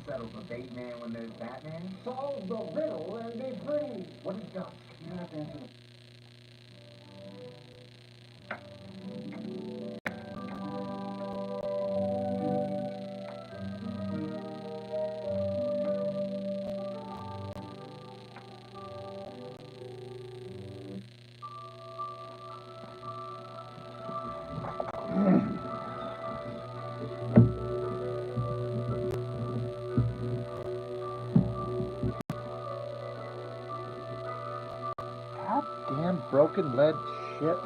settle for Bateman when there's Batman? Solve the riddle and be free. What is dusk? You don't have to answer the Goddamn broken lead shit.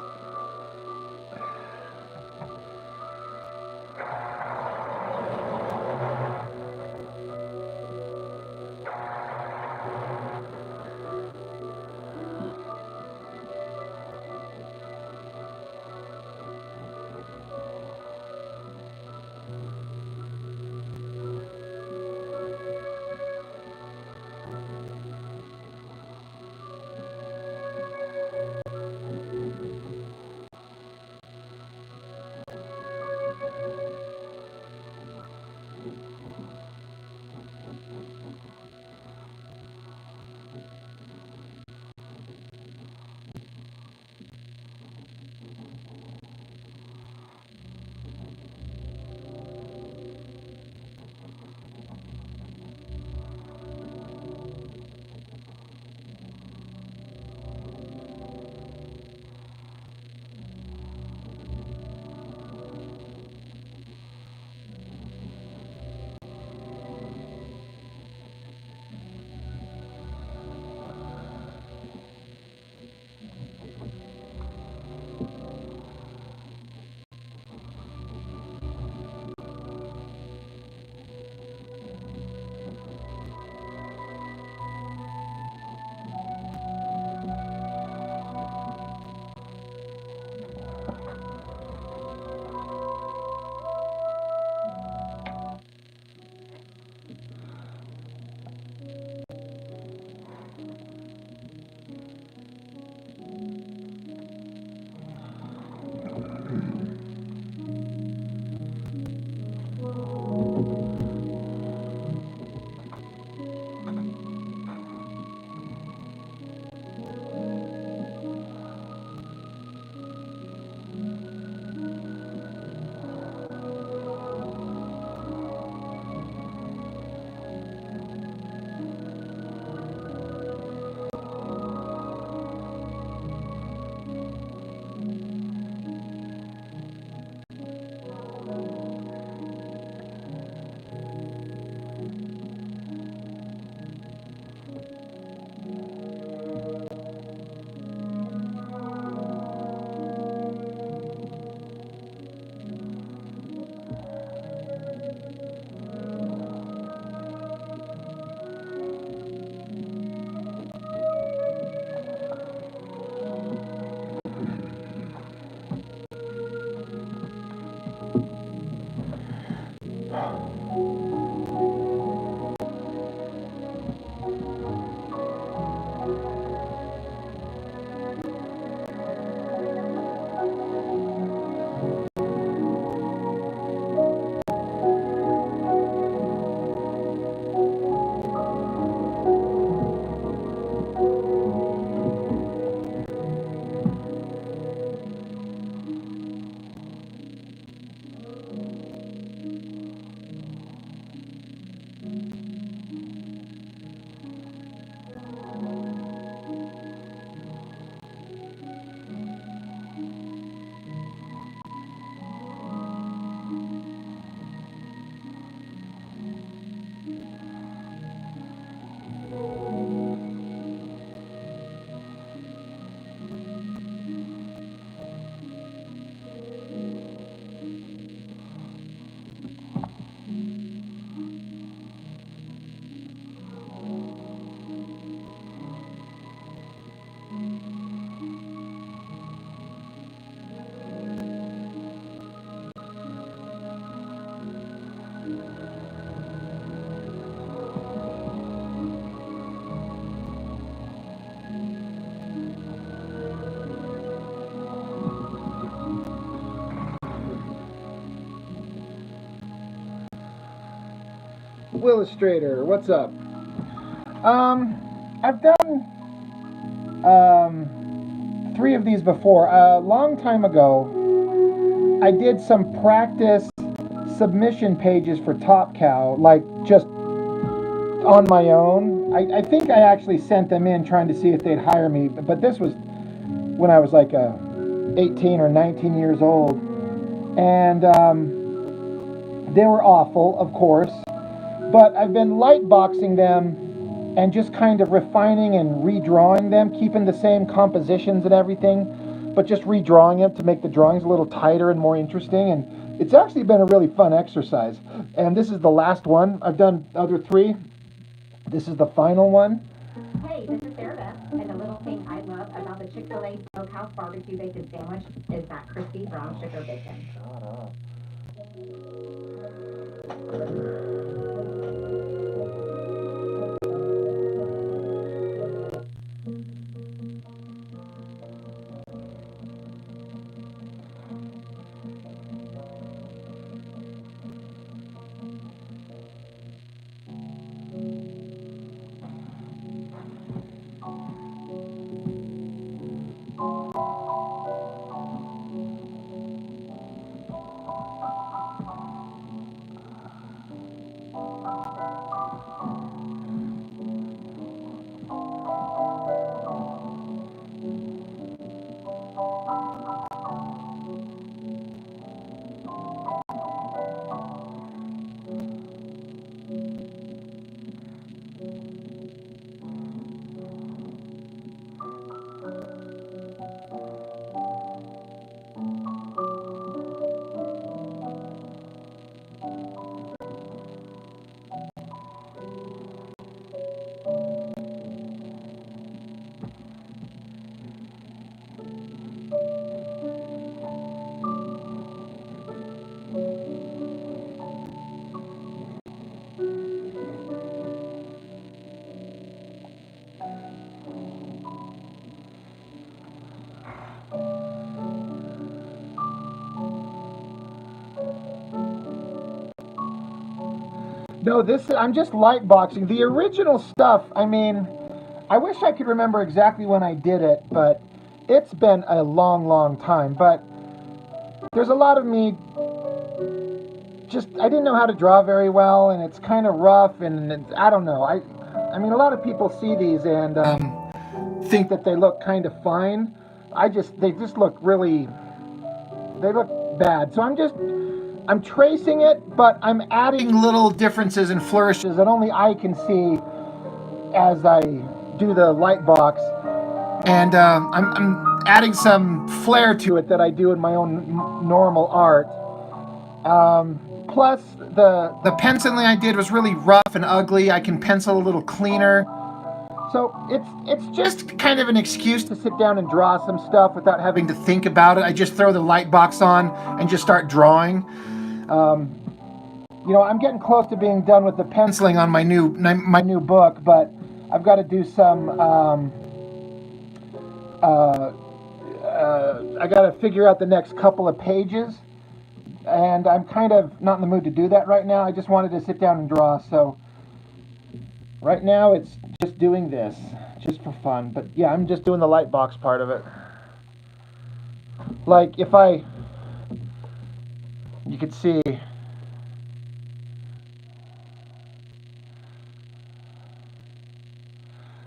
Illustrator, what's up? I've done 3 of these before. A long time ago, I did some practice submission pages for Top Cow, like just on my own. I think I actually sent them in trying to see if they'd hire me, but this was when I was like 18 or 19 years old. And they were awful, of course, but I've been lightboxing them and just kind of refining and redrawing them, keeping the same compositions and everything, but just redrawing them to make the drawings a little tighter and more interesting. And it's actually been a really fun exercise. And this is the last one. I've done other 3. This is the final one. Hey, this is Sarah Beth, and the little thing I love about the Chick-fil-A Smokehouse Barbecue Bacon Sandwich is that crispy brown sugar bacon. Shut up. No, I'm just lightboxing. The original stuff, I mean, I wish I could remember exactly when I did it, but it's been a long, long time. But there's a lot of me I didn't know how to draw very well, and it's kind of rough, and I don't know. I mean, a lot of people see these and think that they look kind of fine. They just look they look bad. So I'm tracing it, but I'm adding little differences and flourishes that only I can see as I do the light box. And I'm adding some flair to it that I do in my own normal art. Plus, the penciling I did was really rough and ugly. I can pencil a little cleaner. So it's just kind of an excuse to sit down and draw some stuff without having to think about it. I just throw the light box on and just start drawing. You know, I'm getting close to being done with the penciling on my new book, but I've got to do some. I got to figure out the next couple of pages, and I'm kind of not in the mood to do that right now. I just wanted to sit down and draw, so right now it's just doing this, just for fun. But yeah, I'm just doing the light box part of it. Like you could see.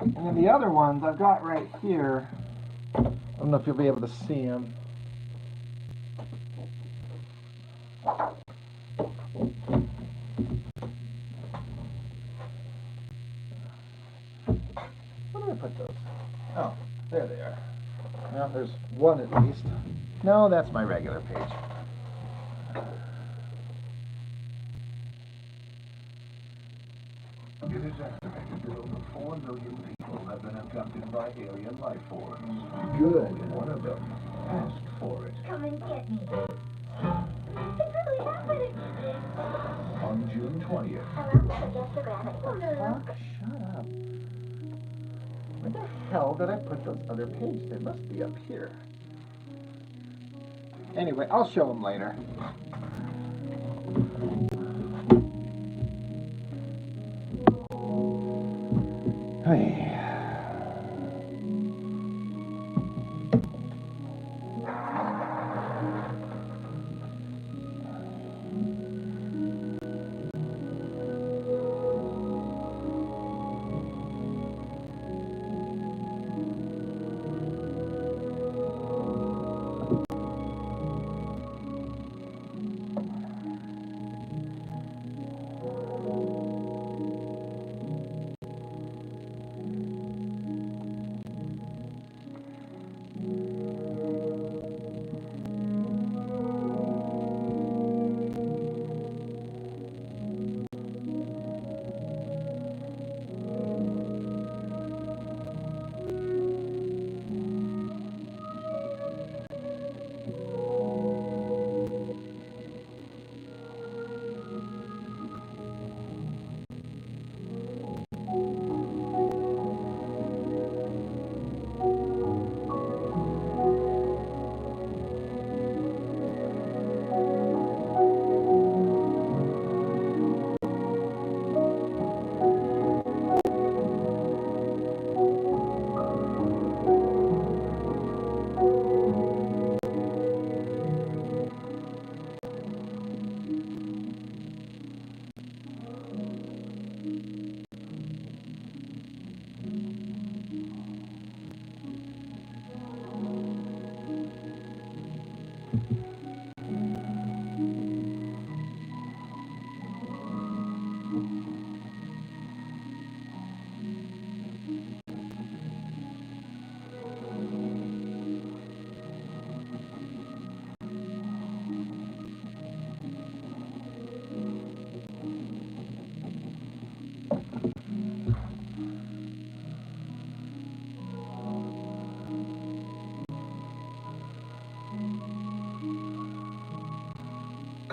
And then the other ones I've got right here. I don't know if you'll be able to see them. Where did I put those? Oh, there they are. Now there's one at least. No, that's my regular page. It is estimated that over 4 million people have been abducted by alien life forms. Good. One of them asked for it. Come and get me. It's really happening. On June 20th, Fuck, shut up. Where the hell did I put those other pages? They must be up here. Anyway, I'll show them later.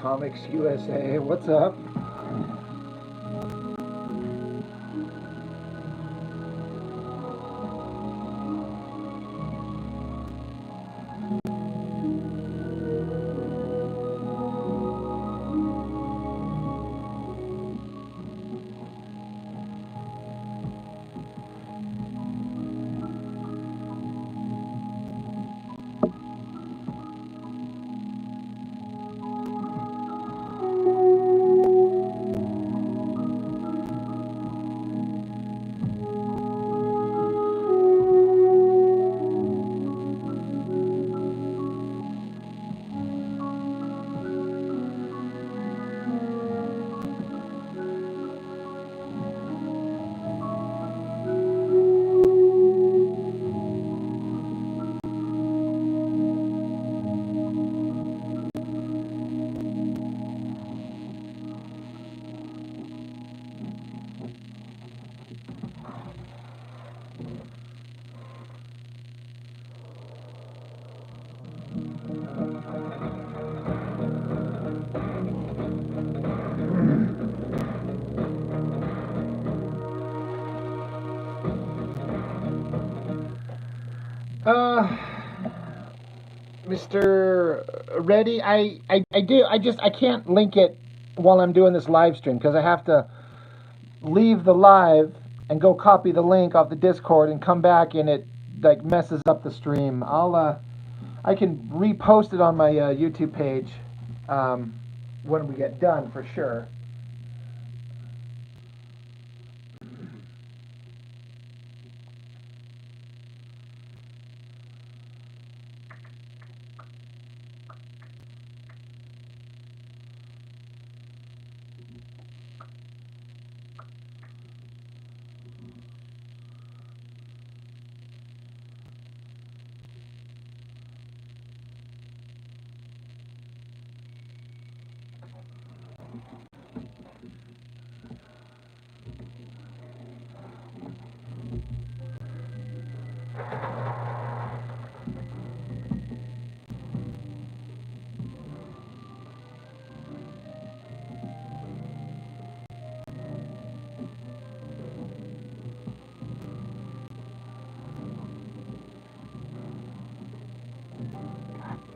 Comics USA. What's up? Mr. Reddy, I can't link it while I'm doing this live stream because I have to leave the live and go copy the link off the Discord and come back and it like messes up the stream. I can repost it on my YouTube page when we get done for sure.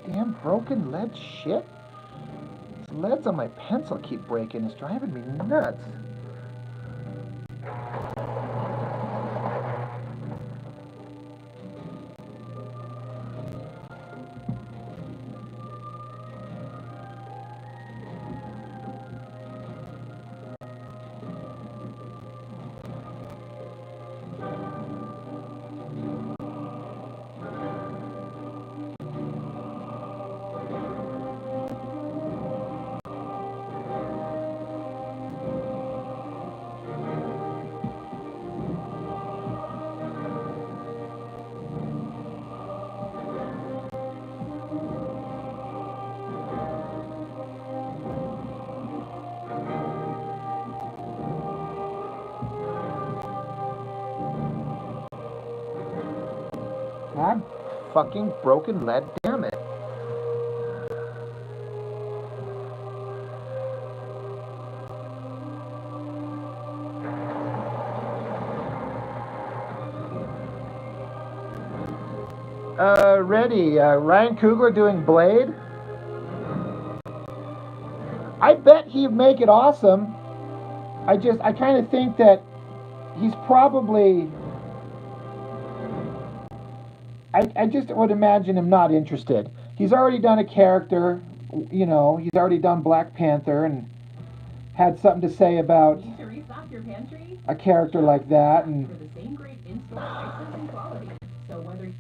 Damn broken lead shit. These leads on my pencil keep breaking. It's driving me nuts. God fucking broken lead, damn it. Ready, Ryan Coogler doing Blade? I bet he'd make it awesome. I kind of think that he's probably... I just would imagine him not interested. He's already done a character, you know, he's already done Black Panther and had something to say about Need to restock your pantry? a character like that. And For the same great in-store prices and quality. So whether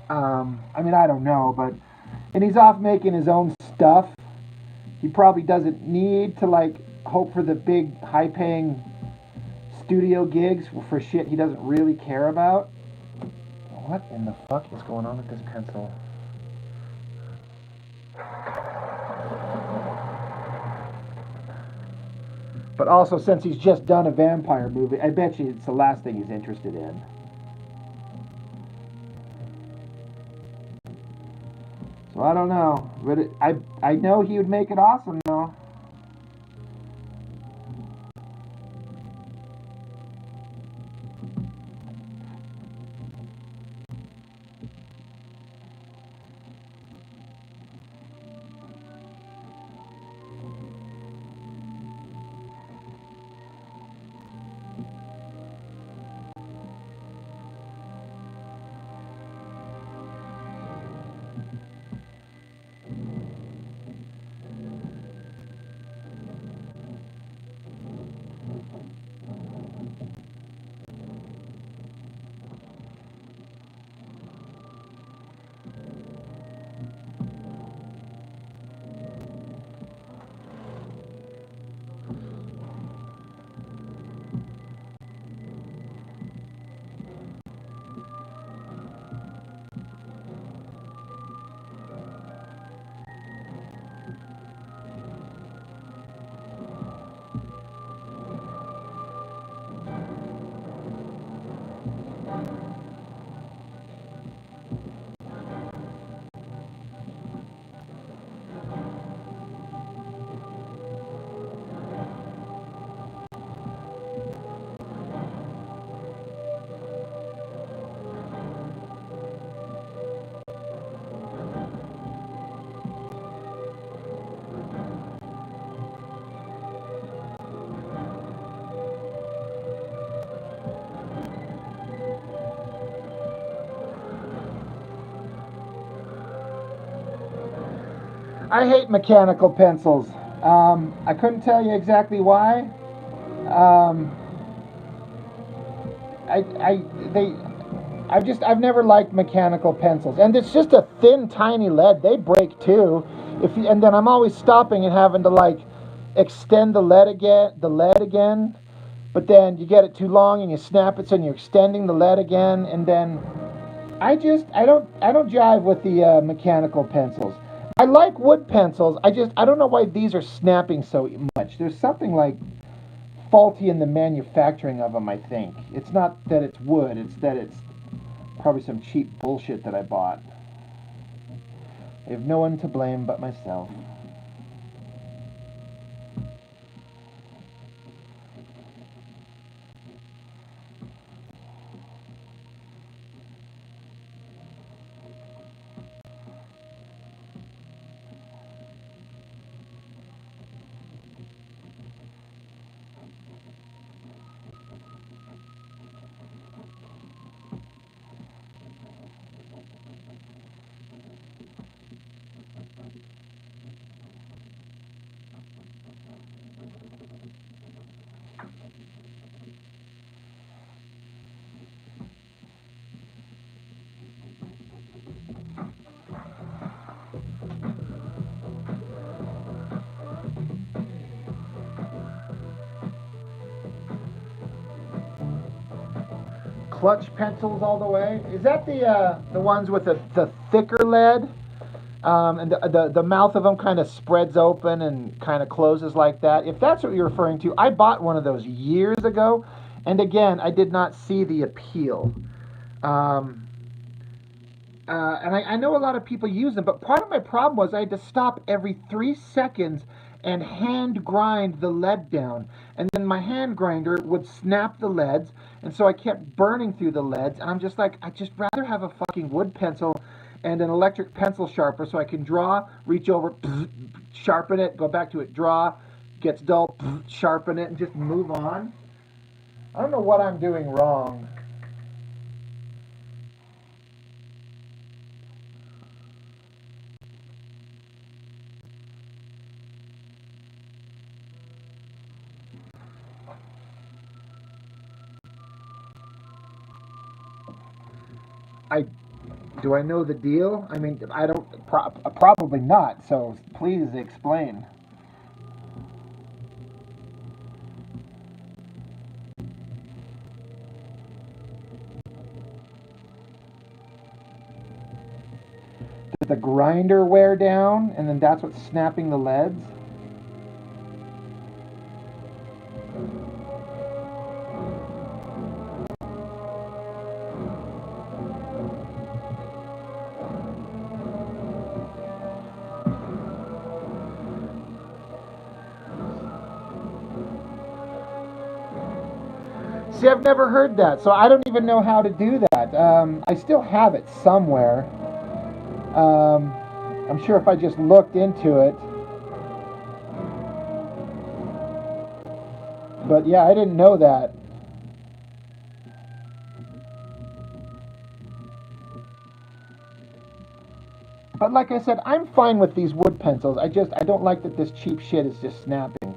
I mean, I don't know, but... And he's off making his own stuff. He probably doesn't need to, like, hope for the big, high-paying studio gigs for shit he doesn't really care about. What in the fuck is going on with this pencil? But also, since he's just done a vampire movie, I bet you it's the last thing he's interested in. So So I don't know, but I know he would make it awesome though. I hate mechanical pencils. I couldn't tell you exactly why. Um, I they I've never liked mechanical pencils, and it's just a thin, tiny lead. They break too. And then I'm always stopping and having to like extend the lead again. But then you get it too long and you snap it, so you're extending the lead again, and then I don't jive with the mechanical pencils. I like wood pencils. I don't know why these are snapping so much. There's something like faulty in the manufacturing of them. I think it's not that it's wood. It's that it's probably some cheap bullshit that I bought. I have no one to blame but myself. Clutch pencils all the way. Is that the ones with the thicker lead? And the mouth of them kind of spreads open and kind of closes like that. If that's what you're referring to, I bought one of those years ago, and again, I did not see the appeal. Um, and I know a lot of people use them, but part of my problem was I had to stop every 3 seconds and hand grind the lead down. And then my hand grinder would snap the leads, and so I kept burning through the leads. And I'm just like, I'd just rather have a fucking wood pencil and an electric pencil sharpener so I can draw, reach over, sharpen it, go back to it, draw, gets dull, sharpen it, and just move on. I don't know what I'm doing wrong. I Do I know the deal? I mean, I don't. Probably not. So please explain. Does the grinder wear down, and then that's what's snapping the leads? See, I've never heard that, so I don't even know how to do that. I still have it somewhere. I'm sure if I just looked into it. But yeah, I didn't know that. But like I said, I'm fine with these wood pencils. I don't like that this cheap shit is just snapping.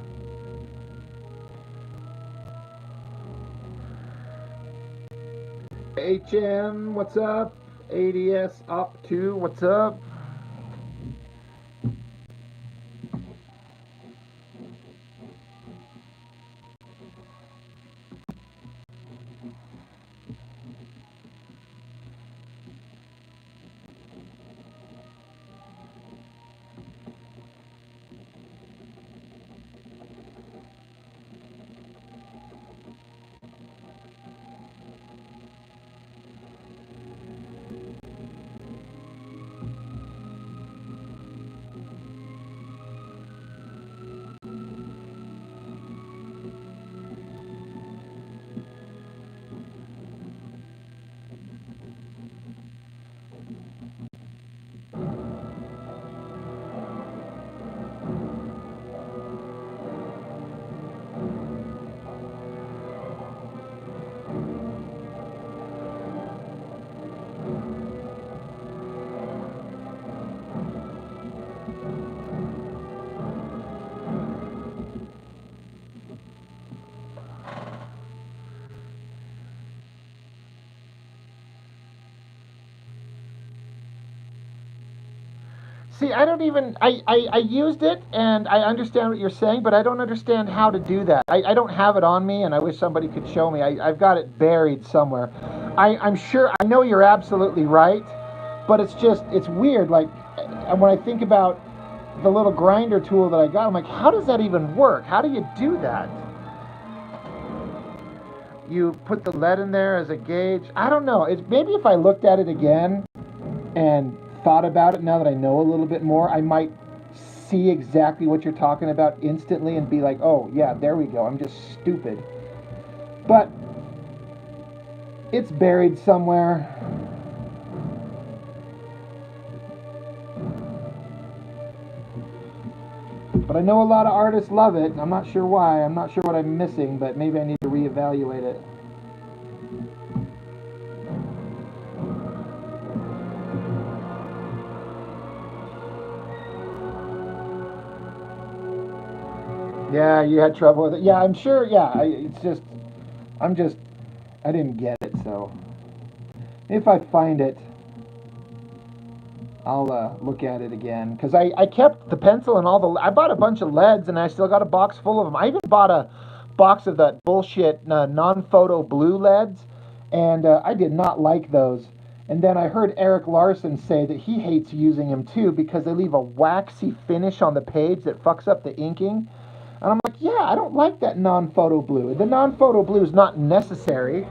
HM, what's up? ADS up 2, what's up? See, I don't even, I used it and I understand what you're saying, but I don't understand how to do that. I don't have it on me and I wish somebody could show me. I've got it buried somewhere. I'm sure, I know you're absolutely right, but it's weird. Like, when I think about the little grinder tool that I got, I'm like, how does that even work? How do you do that? You put the lead in there as a gauge. I don't know. Maybe if I looked at it again and thought about it now that I know a little bit more, I might see exactly what you're talking about instantly and be like, oh yeah, there we go. I'm just stupid. But it's buried somewhere. But I know a lot of artists love it. I'm not sure why. I'm not sure what I'm missing, but maybe I need to reevaluate it. Yeah, you had trouble with it. Yeah, I'm sure. Yeah, I didn't get it. So if I find it, I'll look at it again. Because I kept the pencil and I bought a bunch of leads and I still got a box full of them. I even bought a box of that bullshit non-photo blue leads, and I did not like those. And then I heard Eric Larson say that he hates using them too because they leave a waxy finish on the page that fucks up the inking. And I'm like, yeah, I don't like that non-photo blue. The non-photo blue is not necessary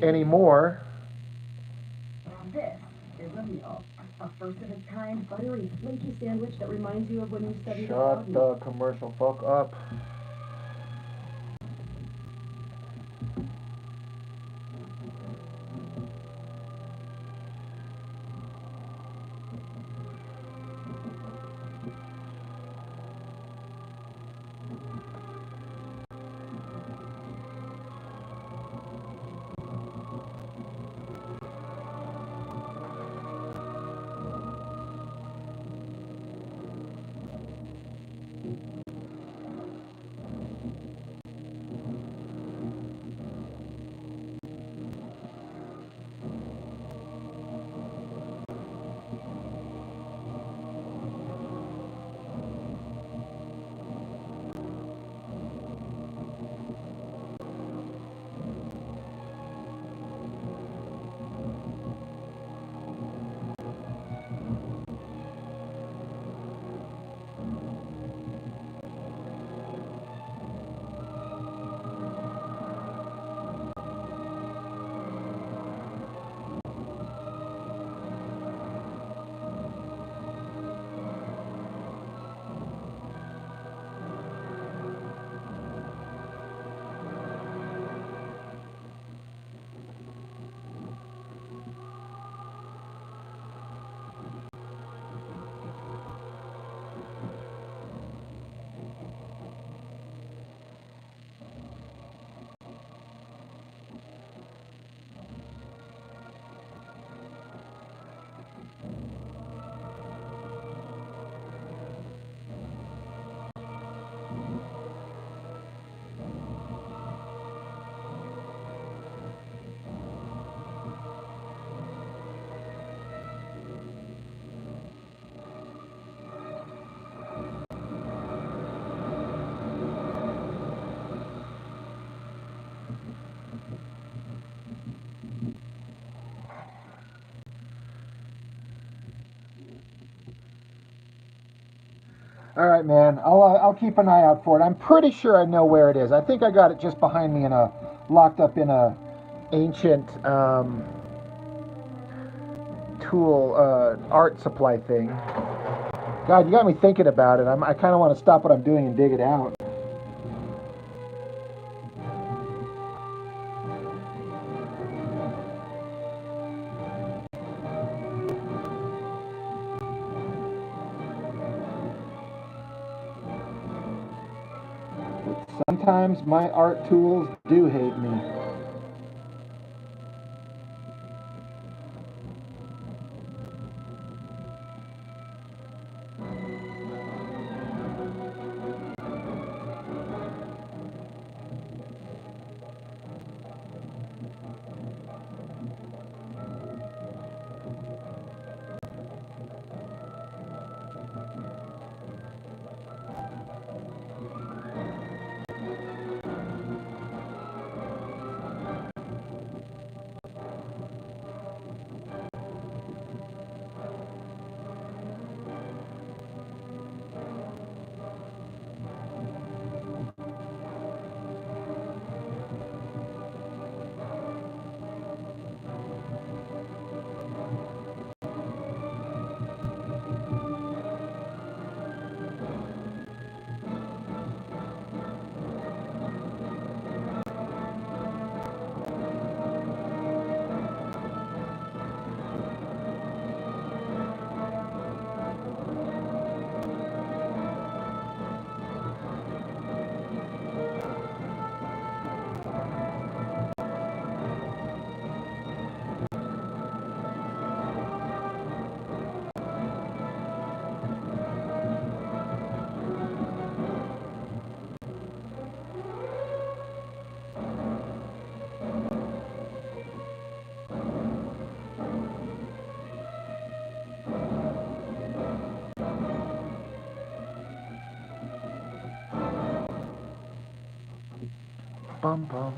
anymore. This is a meal. A first of its kind buttery flaky sandwich that reminds you of when you studied Shut the commercial fuck up. All right, man. I'll keep an eye out for it. I'm pretty sure I know where it is. I think I got it just behind me locked up in a ancient tool art supply thing. God, you got me thinking about it. I kind of want to stop what I'm doing and dig it out. Sometimes my art tools do hate me. Bum bum.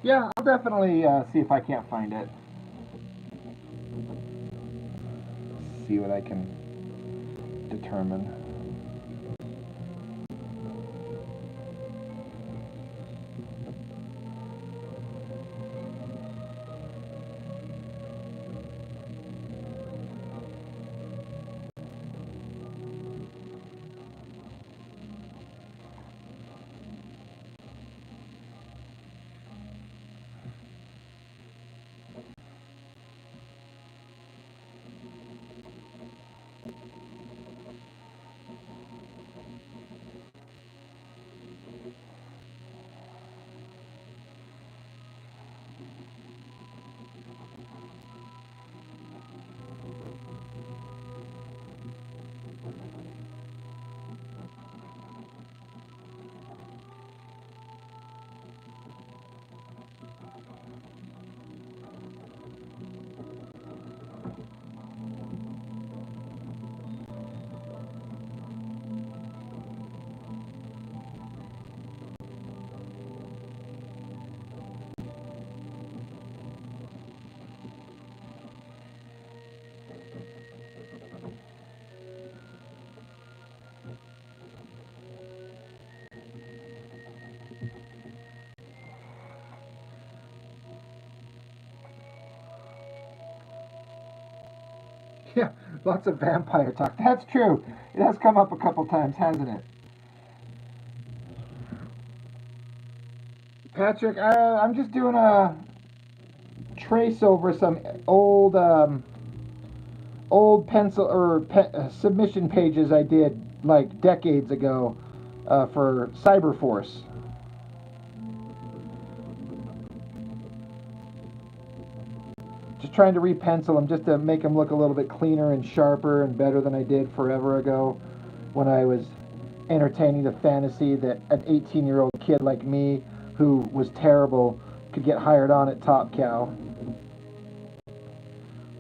Yeah, I'll definitely see if I can't find it. See what I can determine. Yeah, lots of vampire talk. That's true. It has come up a couple times, hasn't it? Patrick, I'm just doing a trace over some old pencil or submission pages I did like decades ago for Cyberforce. Just trying to repencil them just to make them look a little bit cleaner and sharper and better than I did forever ago when I was entertaining the fantasy that an 18-year-old kid like me who was terrible could get hired on at Top Cow,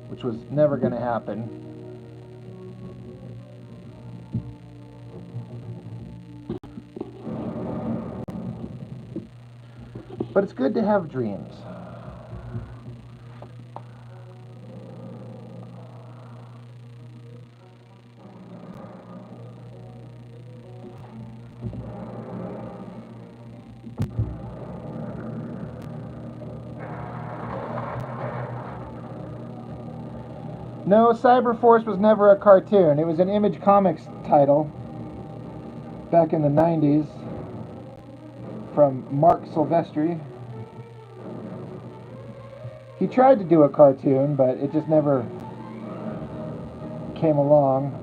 which was never going to happen. But it's good to have dreams. No, Cyberforce was never a cartoon. It was an Image Comics title back in the 90s from Mark Silvestri. He tried to do a cartoon, but it just never came along.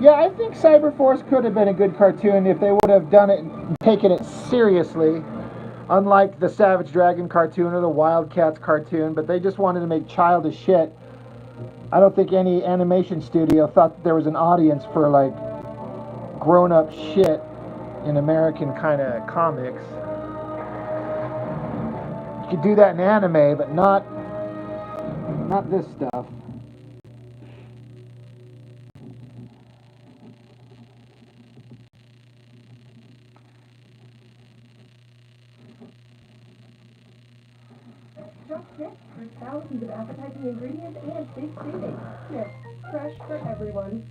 Yeah, I think Cyberforce could have been a good cartoon if they would have done it and taken it seriously, unlike the Savage Dragon cartoon or the Wildcats cartoon, but they just wanted to make childish shit. I don't think any animation studio thought that there was an audience for, like, grown-up shit in American kind of comics. You could do that in anime, but not this stuff. Just this, there's thousands of appetizing ingredients and big savings. Yes, fresh for everyone.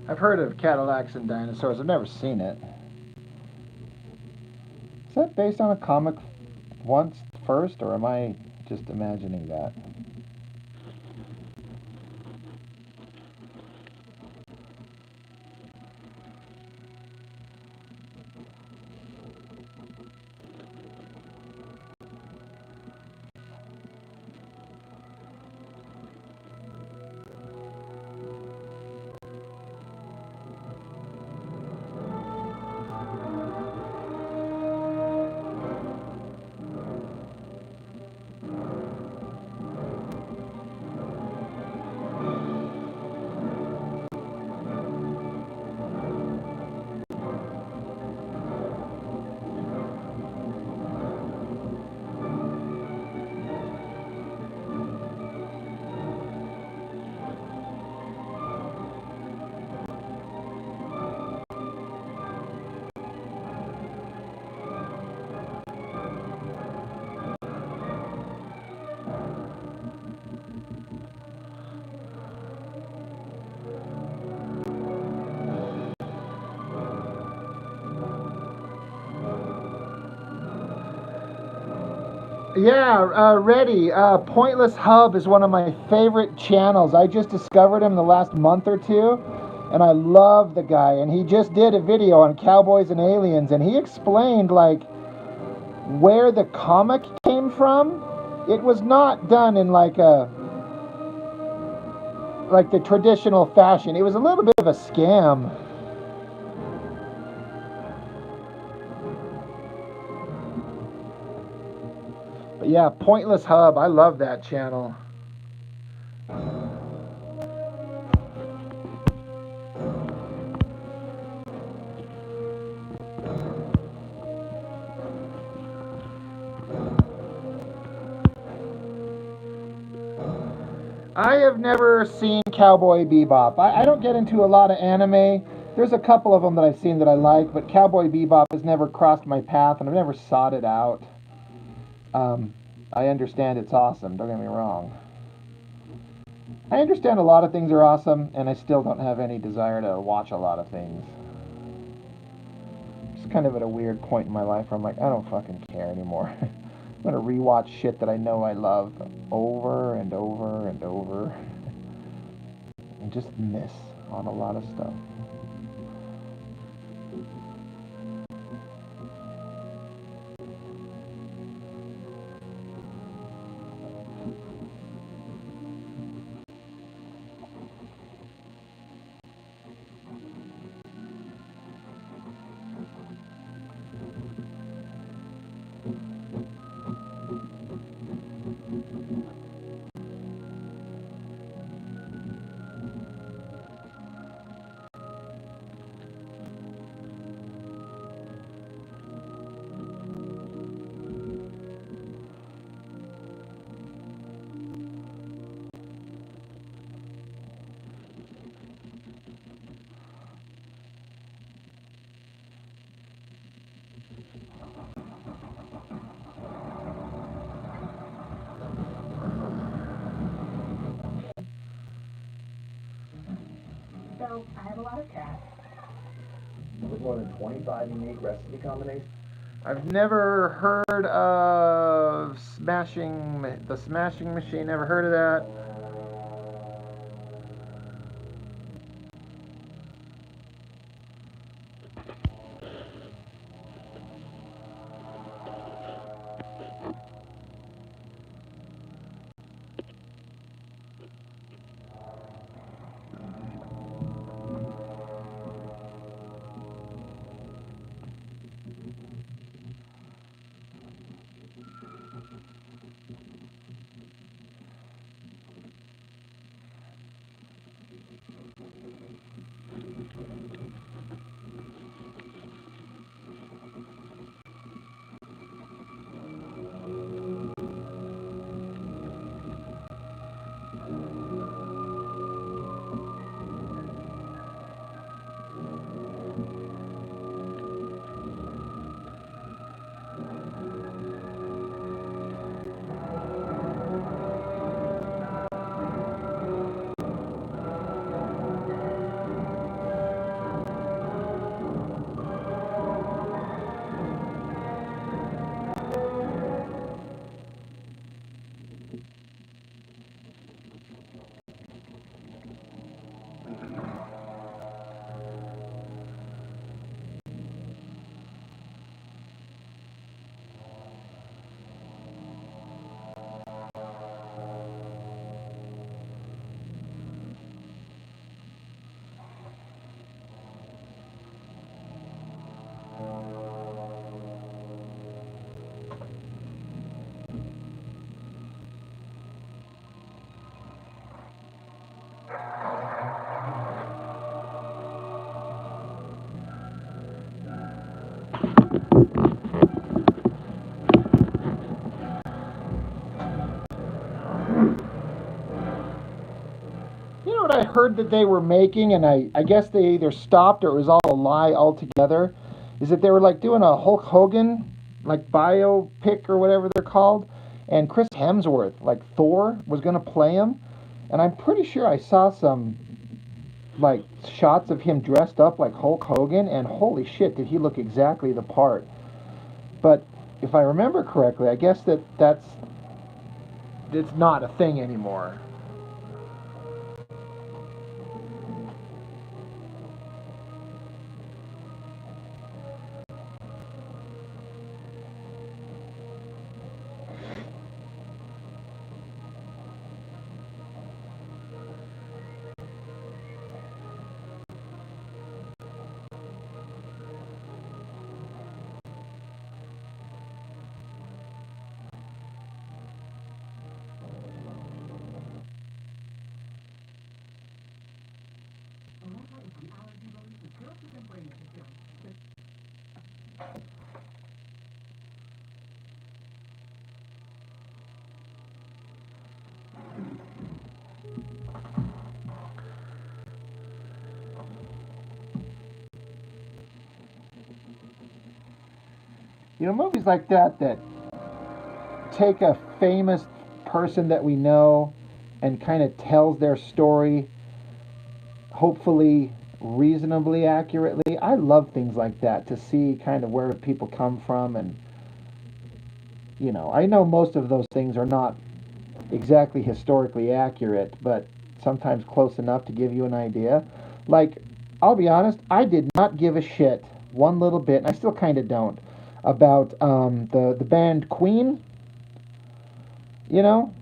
I've heard of Cadillacs and Dinosaurs. I've never seen it. Is that based on a comic once first, or am I just imagining that? Yeah, ready. Pointless Hub is one of my favorite channels. I just discovered him the last month or two, and I love the guy. And he just did a video on cowboys and aliens, and he explained like where the comic came from. It was not done in like the traditional fashion. It was a little bit of a scam. But yeah, Pointless Hub. I love that channel. I have never seen Cowboy Bebop. I don't get into a lot of anime. There's a couple of them that I've seen that I like, but Cowboy Bebop has never crossed my path, and I've never sought it out. I understand it's awesome, don't get me wrong. I understand a lot of things are awesome, and I still don't have any desire to watch a lot of things. It's kind of at a weird point in my life where I'm like, I don't fucking care anymore. I'm gonna rewatch shit that I know I love over and over and over and just miss on a lot of stuff. So, I have a lot of cats. With more than 25 unique recipe combinations. I've never heard of the Smashing Machine. Never heard of that. You know what I heard that they were making, and I guess they either stopped or it was all a lie altogether, is that they were like doing a Hulk Hogan, like biopic or whatever they're called, and Chris Hemsworth, like Thor, was going to play him. And I'm pretty sure I saw some like shots of him dressed up like Hulk Hogan, and holy shit, did he look exactly the part. But if I remember correctly, I guess it's not a thing anymore. You know, movies like that take a famous person that we know and kind of tells their story, hopefully reasonably accurately. I love things like that, to see kind of where people come from. And, you know, I know most of those things are not exactly historically accurate, but sometimes close enough to give you an idea. Like, I'll be honest, I did not give a shit one little bit, and I still kind of don't, about the band Queen, you know?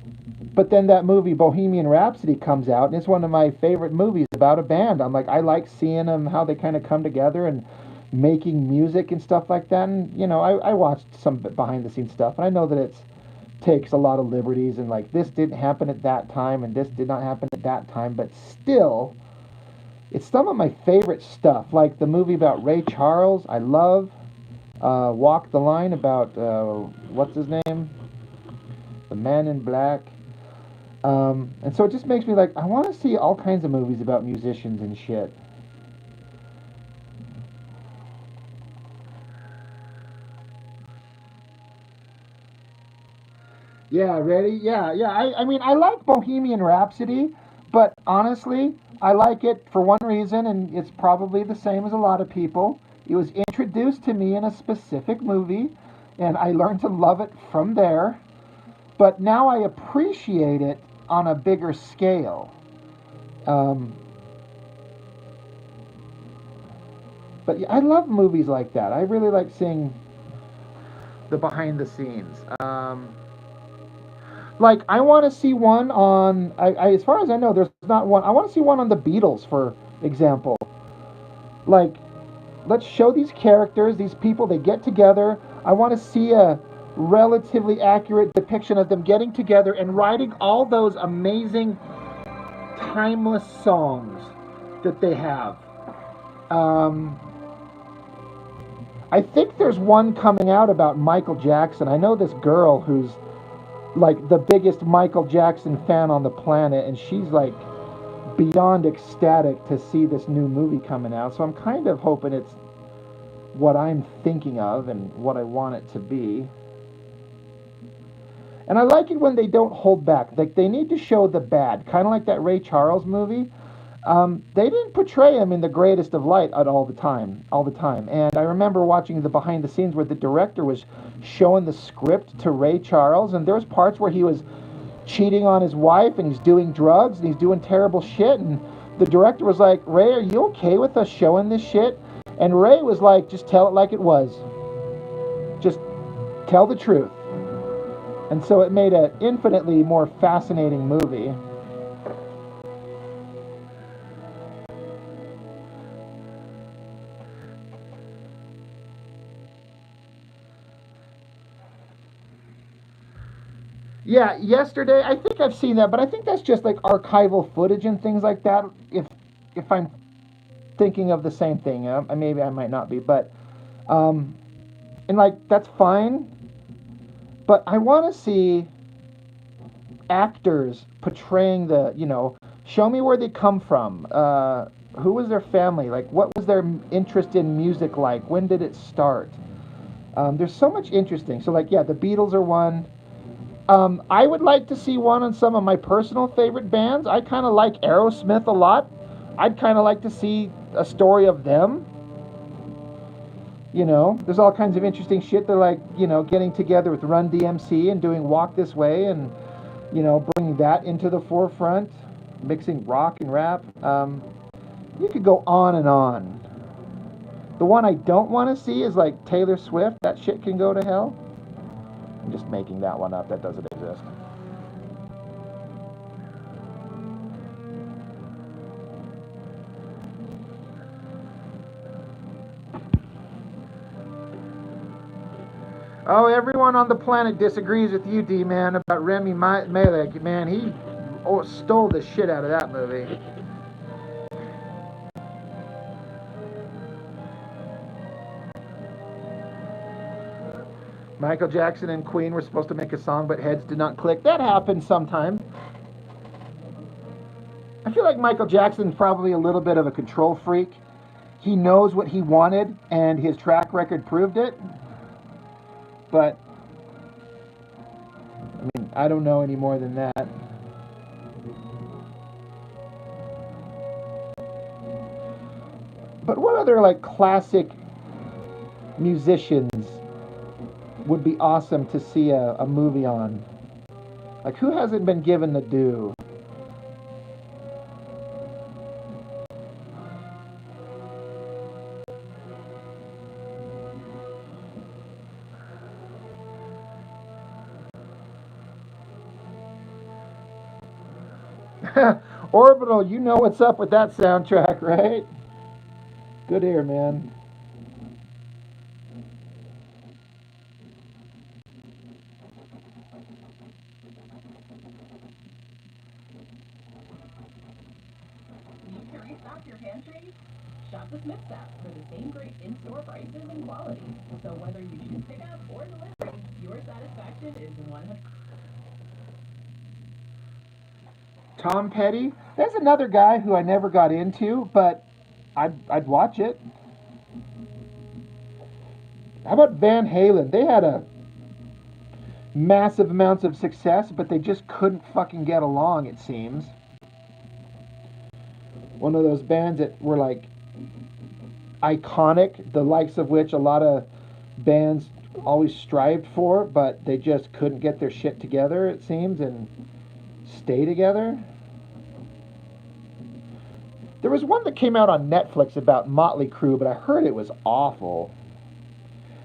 But then that movie Bohemian Rhapsody comes out, and it's one of my favorite movies about a band. I'm like, I like seeing them, how they kind of come together and making music and stuff like that. And, you know, I watched some behind-the-scenes stuff, and I know that it takes a lot of liberties, and like, this didn't happen at that time, and this did not happen at that time, but still, it's some of my favorite stuff. Like the movie about Ray Charles, I love. Walk the Line about, what's his name? The Man in Black. And so it just makes me like, I want to see all kinds of movies about musicians and shit. Yeah, ready? Yeah. I mean, I like Bohemian Rhapsody, but honestly, I like it for one reason, and it's probably the same as a lot of people. It was introduced to me in a specific movie, and I learned to love it from there. But now I appreciate it on a bigger scale. Um, but yeah, I love movies like that. I really like seeing the behind the scenes. Like, I want to see one on, as far as I know, there's not one. I want to see one on the Beatles, for example. Like, let's show these characters, these people, they get together. I want to see a relatively accurate depiction of them getting together and writing all those amazing, timeless songs that they have. I think there's one coming out about Michael Jackson. I know this girl who's like the biggest Michael Jackson fan on the planet, and she's like beyond ecstatic to see this new movie coming out. So I'm kind of hoping it's what I'm thinking of and what I want it to be. And I like it when they don't hold back. Like, they need to show the bad, kind of like that Ray Charles movie. They didn't portray him in the greatest of light at all the time. And I remember watching the behind the scenes where the director was showing the script to Ray Charles, and there was parts where he was cheating on his wife, and he's doing drugs, and he's doing terrible shit, and the director was like, Ray, are you okay with us showing this shit? And Ray was like, just tell it like it was. Just tell the truth. And so it made an infinitely more fascinating movie. Yeah, yesterday, I think I've seen that, but I think that's just like archival footage and things like that. If I'm thinking of the same thing, maybe I might not be, but and like, that's fine. But I want to see actors portraying the, show me where they come from. Who was their family? Like, what was their interest in music like? When did it start? There's so much interesting. So, like, yeah, the Beatles are one. I would like to see one on some of my personal favorite bands. I kind of like Aerosmith a lot. I'd kind of like to see a story of them. There's all kinds of interesting shit. They're like, getting together with Run DMC and doing Walk This Way and, bringing that into the forefront, mixing rock and rap. You could go on and on. The one I don't want to see is like Taylor Swift. That shit can go to hell. I'm just making that one up. That doesn't exist. Oh, everyone on the planet disagrees with you, D-Man, about Remy Malek. Man, he stole the shit out of that movie. Michael Jackson and Queen were supposed to make a song, but heads did not click. That happens sometimes. I feel like Michael Jackson's probably a little bit of a control freak. He knows what he wanted, and his track record proved it. But, I mean, I don't know any more than that. But what other, like, classic musicians would be awesome to see a movie on? Like, who hasn't been given the due? Orbital, you know what's up with that soundtrack, right? Good ear, man. Need to restock your pantry? Shop the Smiths app for the same great in-store prices and quality. So whether you choose pickup or delivery, your satisfaction is 100%. Tom Petty. There's another guy who I never got into, but I'd watch it. How about Van Halen? They had a massive amounts of success, but they just couldn't fucking get along, it seems. One of those bands that were like iconic, the likes of which a lot of bands always strived for, but they just couldn't get their shit together, it seems, and stay together. There was one that came out on Netflix about Motley Crue, but I heard it was awful.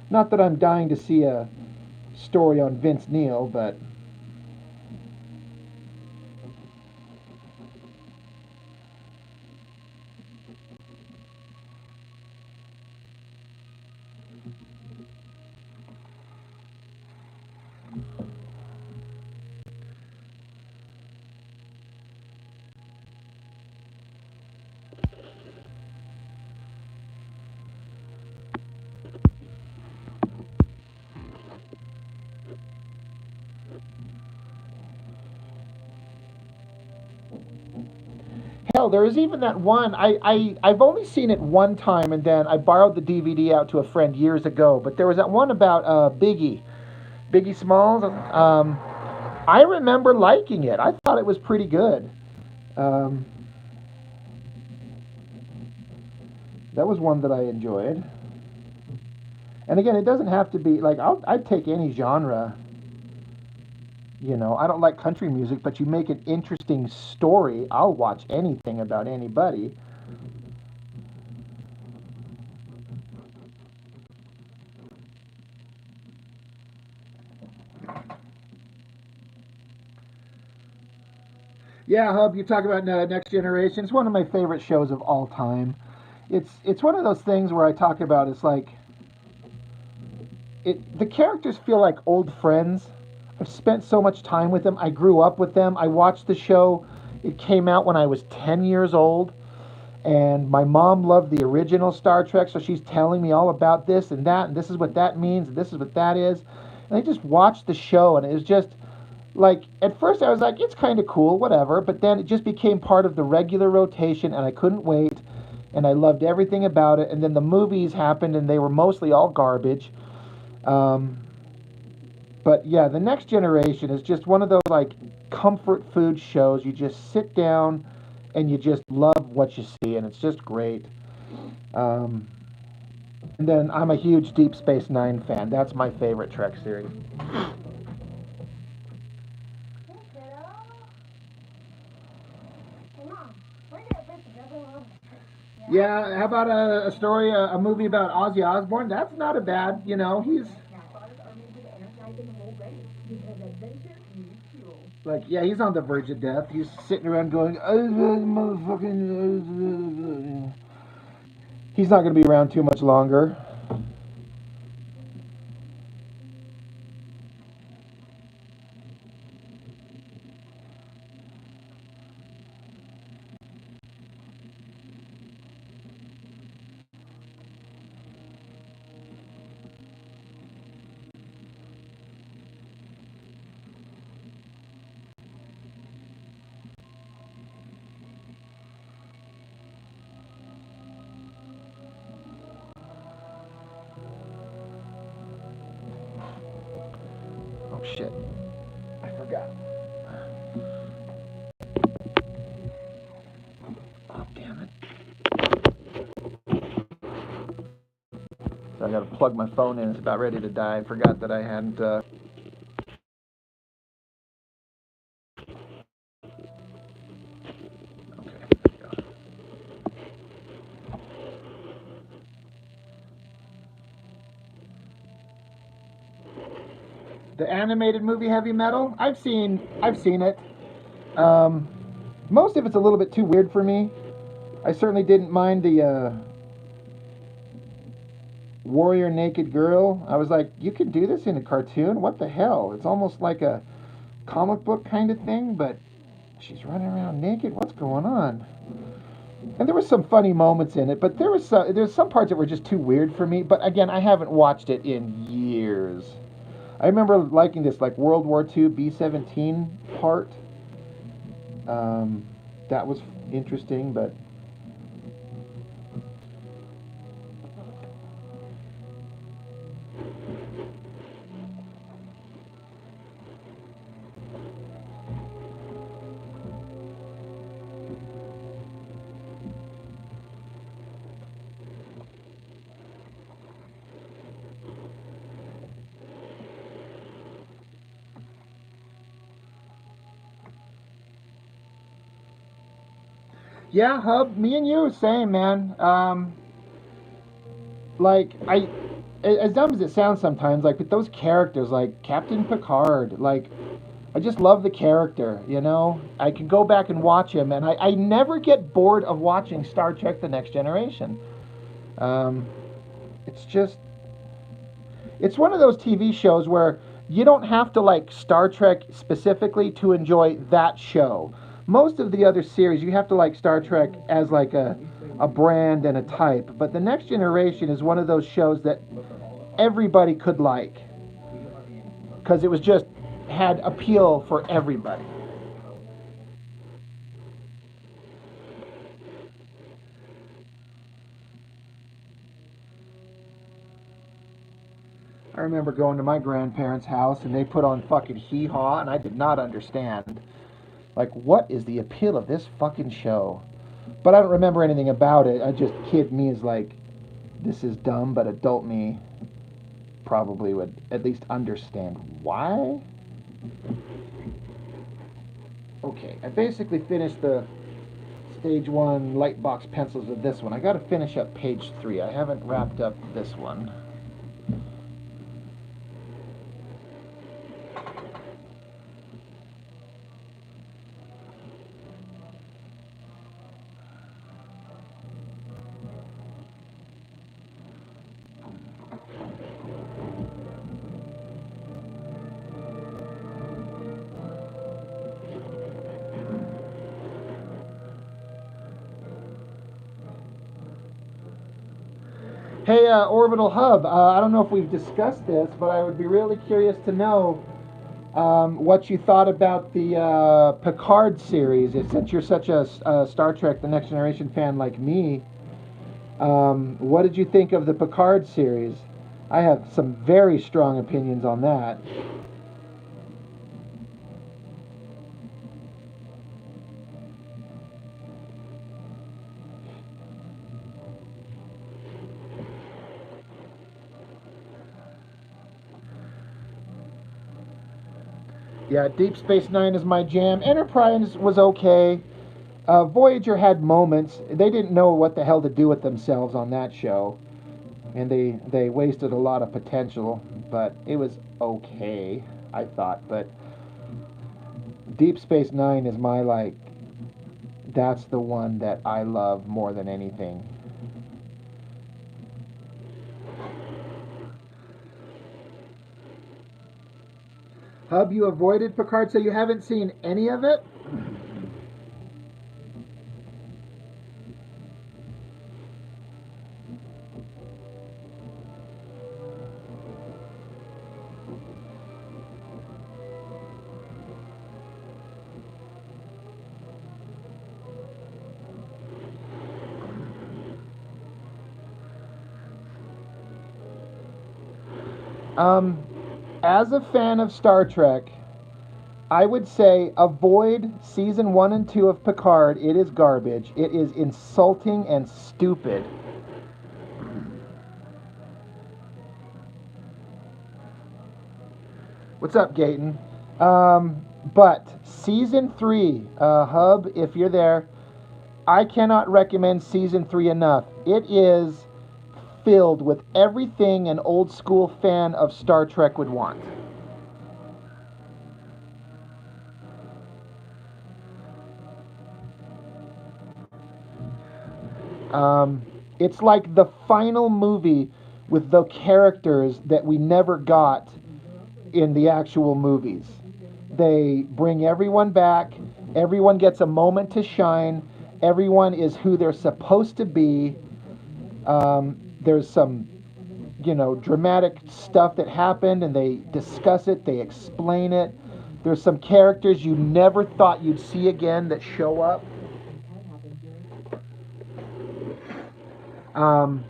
Not that I'm dying to see a story on Vince Neil, but hell, there was even that one. I've only seen it one time, and then I borrowed the DVD out to a friend years ago. But there was that one about Biggie Smalls. I remember liking it. I thought it was pretty good. That was one that I enjoyed. And again, it doesn't have to be like I'd take any genre. I don't like country music, but you make an interesting story, I'll watch anything about anybody. Yeah, Hub, you talk about Next Generation. It's one of my favorite shows of all time. It's one of those things where I talk about, it's like, the characters feel like old friends. I've spent so much time with them. I grew up with them. I watched the show. It came out when I was 10 years old. And my mom loved the original Star Trek, so she's telling me all about this and that, and this is what that means, and this is what that is. And I just watched the show, and it was just like at first I was like, it's kind of cool, whatever, but then it just became part of the regular rotation, and I couldn't wait, and I loved everything about it. And then the movies happened, and they were mostly all garbage. Um, but yeah, the Next Generation is just one of those like comfort food shows. You just sit down, and you just love what you see, and it's just great. Um, and then I'm a huge Deep Space Nine fan. That's my favorite Trek series. Hey, kiddo. Hey, Mom, where did I put the double? Yeah, how about a story, a movie about Ozzy Osbourne? That's not a bad, you know, he's like, yeah, he's on the verge of death. He's sitting around going, motherfucking. He's not going to be around too much longer. Oh, shit. I forgot. Oh, damn it. So I got to plug my phone in. It's about ready to die. I forgot that I hadn't. Okay, there we go. The animated movie Heavy Metal. I've seen it. Um, most of it's a little bit too weird for me. I certainly didn't mind the warrior naked girl. I was like, you can do this in a cartoon? What the hell? It's almost like a comic book kind of thing, but she's running around naked. What's going on? And there was some funny moments in it, but there's some parts that were just too weird for me. But again, I haven't watched it in years. I remember liking this like World War II B-17 part. That was interesting, but yeah, Hub, me and you, same man. Like as dumb as it sounds sometimes, like with those characters, like Captain Picard, like I just love the character. You know, I can go back and watch him, and I never get bored of watching Star Trek: The Next Generation. Um, it's just it's one of those TV shows where you don't have to like Star Trek specifically to enjoy that show. Most of the other series, you have to like Star Trek as like a brand and a type. But The Next Generation is one of those shows that everybody could like because it was just had appeal for everybody. I remember going to my grandparents' house and they put on fucking Hee Haw, and I did not understand. Like, what is the appeal of this fucking show? But I don't remember anything about it. I just, kid me is like, this is dumb, but adult me probably would at least understand why. Okay, I basically finished the stage 1 light box pencils of this one. I gotta finish up page 3. I haven't wrapped up this one. Hey, Orbital Hub, I don't know if we've discussed this, but I would be really curious to know what you thought about the Picard series. Since you're such a Star Trek: The Next Generation fan like me, what did you think of the Picard series? I have some very strong opinions on that. Yeah, Deep Space Nine is my jam. Enterprise was okay. Voyager had moments. They didn't know what the hell to do with themselves on that show, and they wasted a lot of potential. But it was okay, I thought. But Deep Space Nine is my like. That's the one that I love more than anything. Hub, you avoided Picard, so you haven't seen any of it? Um, as a fan of Star Trek, I would say avoid season 1 and 2 of Picard. It is garbage. It is insulting and stupid. What's up, Gayton? But season 3, Hub, if you're there, I cannot recommend season 3 enough. It is filled with everything an old school fan of Star Trek would want. It's like the final movie with the characters that we never got in the actual movies. They bring everyone back, everyone gets a moment to shine, everyone is who they're supposed to be. There's some, dramatic stuff that happened, and they discuss it, they explain it. There's some characters you never thought you'd see again that show up. Um,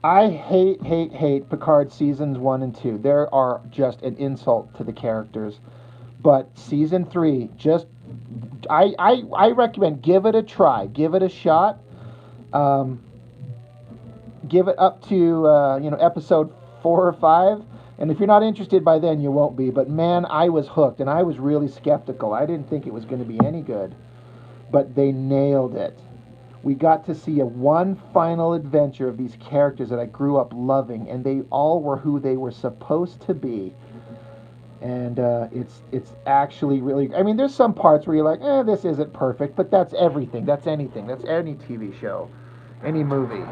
I hate Picard seasons 1 and 2. There are just an insult to the characters. But season 3, just I recommend give it a try, give it a shot. Um, give it up to episode 4 or 5, and if you're not interested by then, you won't be. But man, I was hooked, and I was really skeptical. I didn't think it was going to be any good, but they nailed it. We got to see one final adventure of these characters that I grew up loving, and they all were who they were supposed to be. And it's actually really. I mean, there's some parts where you're like, this isn't perfect, but that's everything. That's anything. That's any TV show, any movie.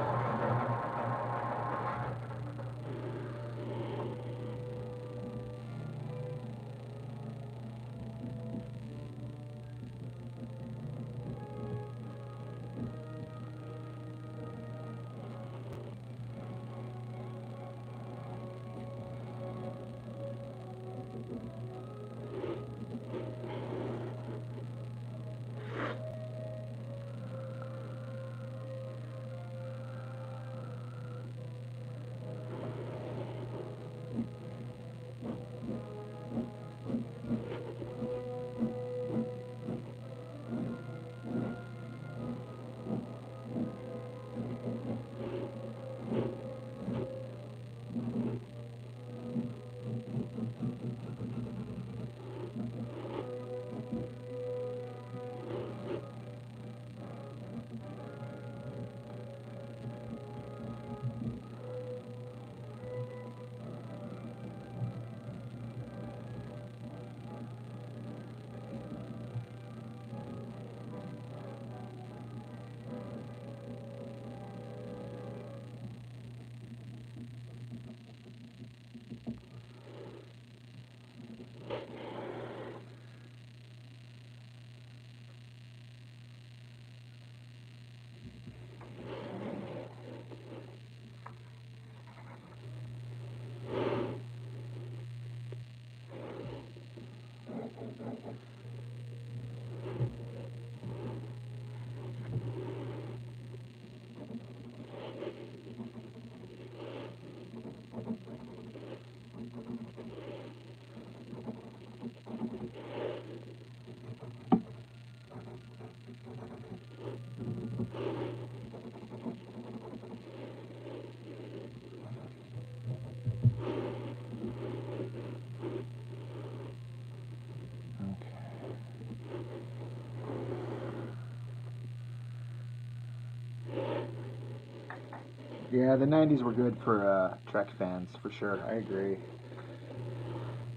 Yeah, the 90s were good for Trek fans, for sure. I agree.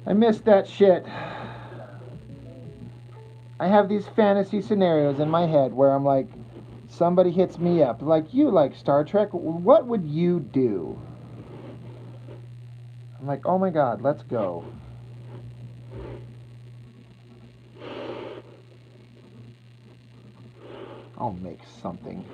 I miss that shit. I have these fantasy scenarios in my head where I'm like, somebody hits me up, like, you like Star Trek? What would you do? I'm like, oh my god, let's go. I'll make something.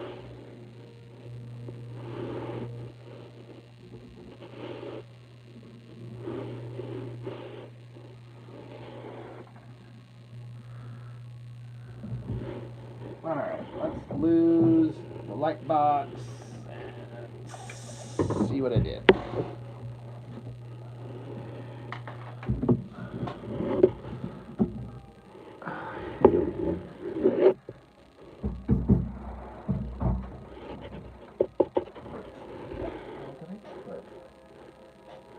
Alright, let's lose the light box and see what I did.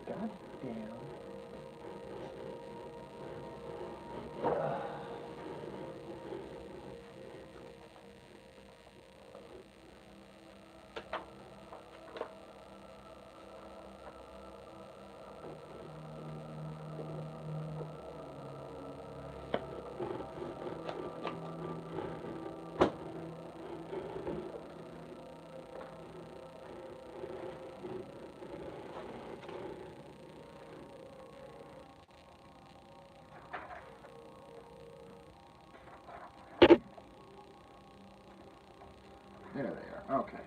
God damn. There they are. Okay.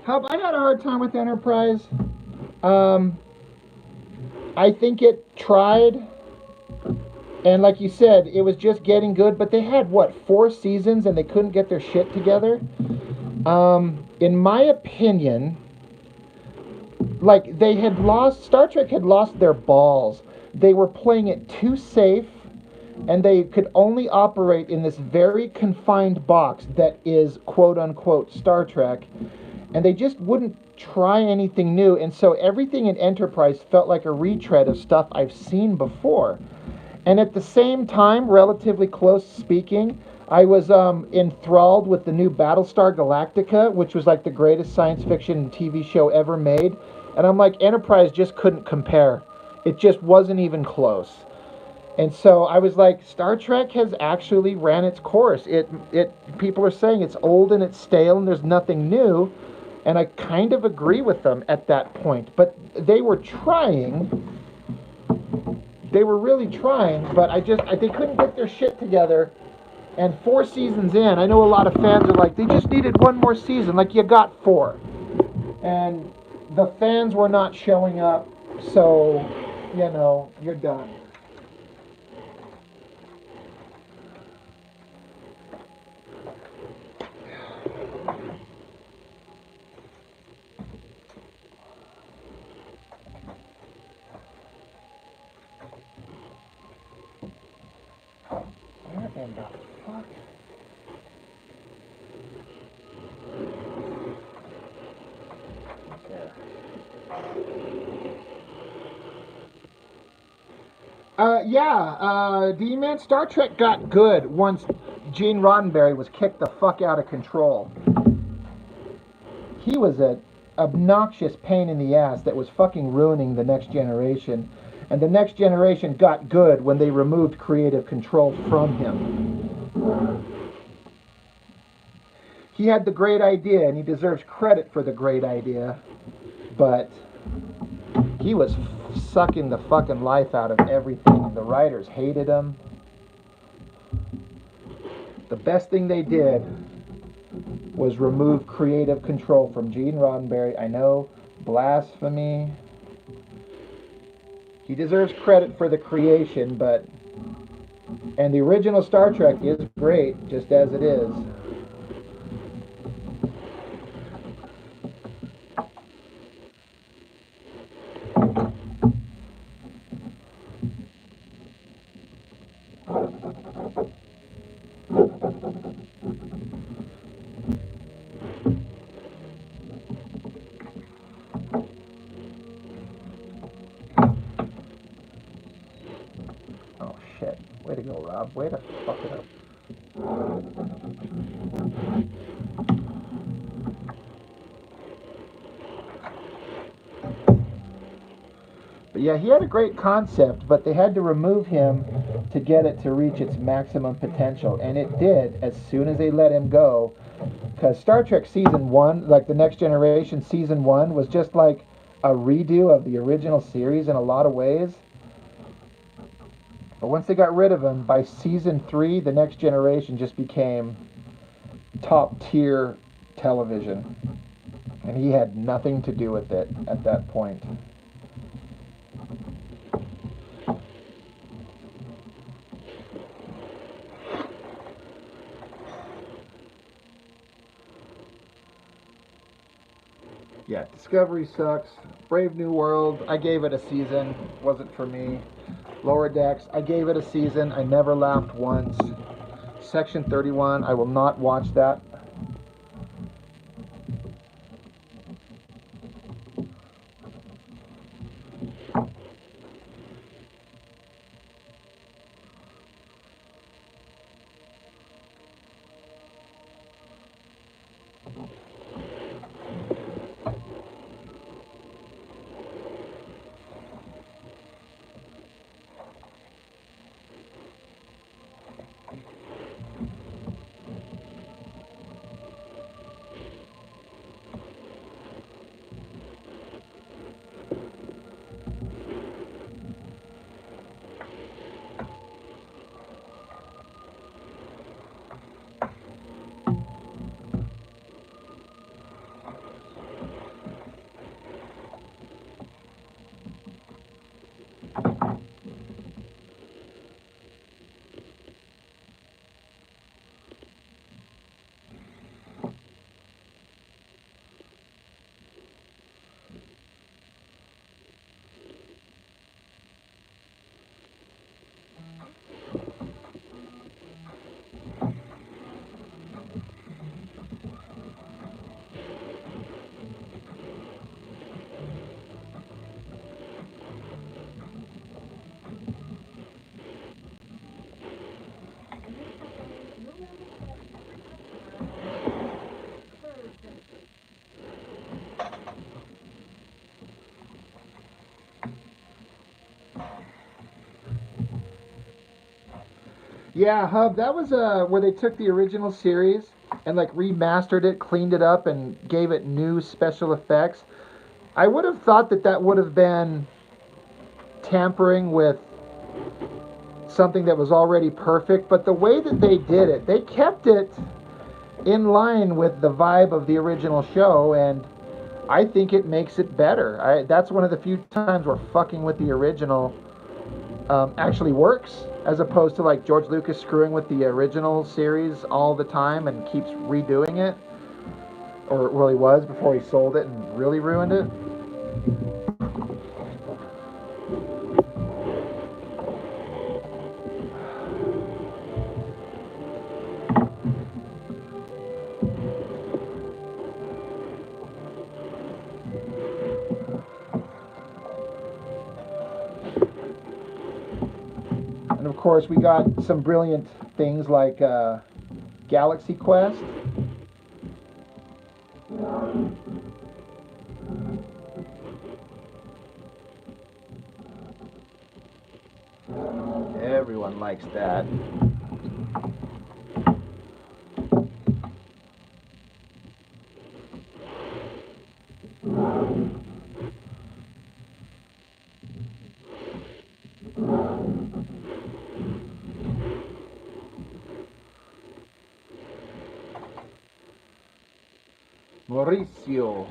I had a hard time with Enterprise. I think it tried, and like you said, it was just getting good, but they had, what, 4 seasons and they couldn't get their shit together? In my opinion, like, they had lost, Star Trek had lost their balls. They were playing it too safe, and they could only operate in this very confined box that is, quote-unquote, Star Trek, and they just wouldn't try anything new, and so everything in Enterprise felt like a retread of stuff I've seen before. And at the same time, relatively close speaking, I was enthralled with the new Battlestar Galactica, which was like the greatest science fiction TV show ever made, and I'm like, Enterprise just couldn't compare. It just wasn't even close. And so I was like, Star Trek has actually ran its course. People are saying it's old and it's stale and there's nothing new. And I kind of agree with them at that point. But they were trying. They were really trying, but they couldn't get their shit together. And 4 seasons in, I know a lot of fans are like, they just needed one more season. Like, you got 4. And the fans were not showing up, so, you're done. What in the fuck? D-Man, Star Trek got good once Gene Roddenberry was kicked the fuck out of control. He was an obnoxious pain in the ass that was fucking ruining the Next Generation. And the Next Generation got good when they removed creative control from him. He had the great idea, and he deserves credit for the great idea, but he was sucking the fucking life out of everything. The writers hated him. The best thing they did was remove creative control from Gene Roddenberry. I know, blasphemy. He deserves credit for the creation, and the original Star Trek is great, just as it is. job. Way to fuck it up. But yeah, he had a great concept, but they had to remove him to get it to reach its maximum potential, and it did as soon as they let him go. Because Star Trek Season 1, like the Next Generation Season 1, was just like a redo of the original series in a lot of ways. But once they got rid of him, by Season 3, the Next Generation just became top tier television. And he had nothing to do with it at that point. Yeah, Discovery sucks. Brave New World, I gave it a season. Wasn't for me. Lower Decks, I gave it a season. I never laughed once. Section 31, I will not watch that. Yeah, Hub, that was where they took the original series and like remastered it, cleaned it up, and gave it new special effects. I would have thought that that would have been tampering with something that was already perfect, but the way that they did it, they kept it in line with the vibe of the original show, and I think it makes it better. That's one of the few times where fucking with the original actually works, as opposed to like George Lucas screwing with the original series all the time and keeps redoing it, or well, he was before he sold it and really ruined it. And of course, we got some brilliant things like Galaxy Quest. Everyone likes that. Mauricio.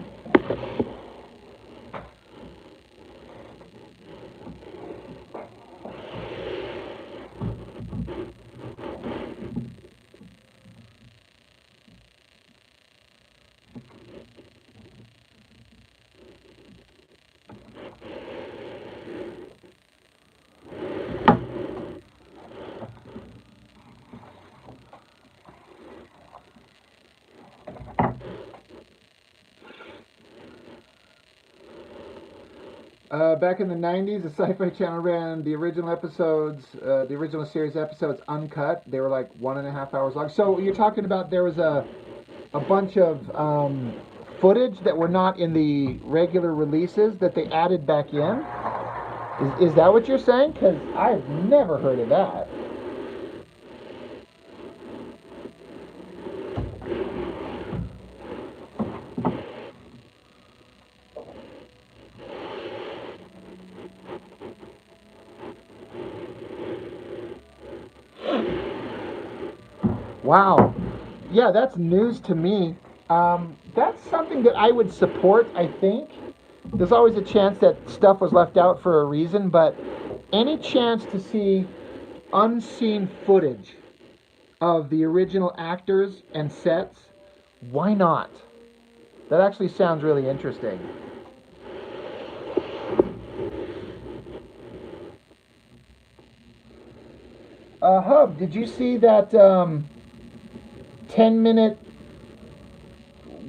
Back in the 90s, the Sci-Fi Channel ran the original episodes, the original series episodes uncut. They were like 1.5 hours long. So you're talking about there was a bunch of footage that were not in the regular releases that they added back in? Is that what you're saying? Because I've never heard of that. Wow. Yeah, that's news to me. That's something that I would support, I think. There's always a chance that stuff was left out for a reason, but any chance to see unseen footage of the original actors and sets, why not? That actually sounds really interesting. Hub, did you see that 10-minute,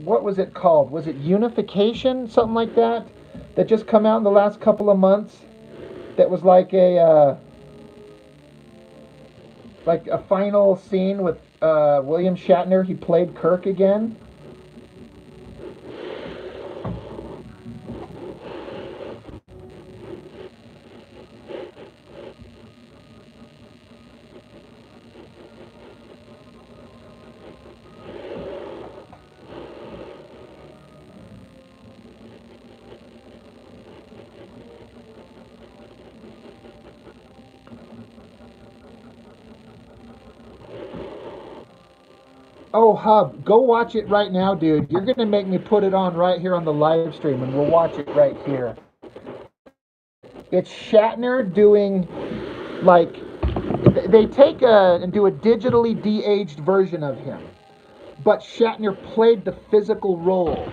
what was it called? Was it Unification? Something like that? That just come out in the last couple of months? That was like a final scene with William Shatner. He played Kirk again. Oh, Hub, go watch it right now, dude. You're going to make me put it on right here on the live stream, and we'll watch it right here. It's Shatner doing, like, they take and do a digitally de-aged version of him. But Shatner played the physical role.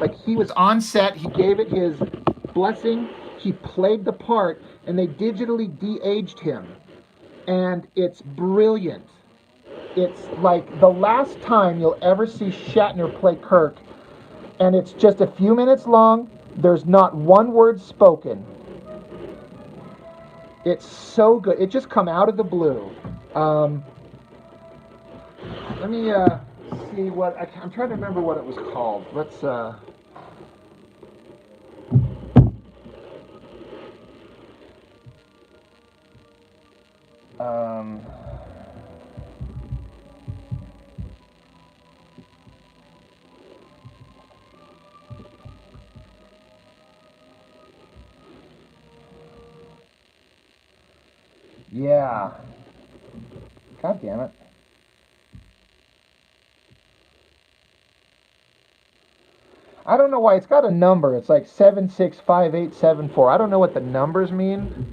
Like, he was on set, he gave it his blessing, he played the part, and they digitally de-aged him. And it's brilliant. It's like the last time you'll ever see Shatner play Kirk, and it's just a few minutes long. There's not one word spoken. It's so good. It just come out of the blue. Let me see what I'm trying to remember what it was called. Let's yeah. God damn it. I don't know why it's got a number. It's like 765874. I don't know what the numbers mean.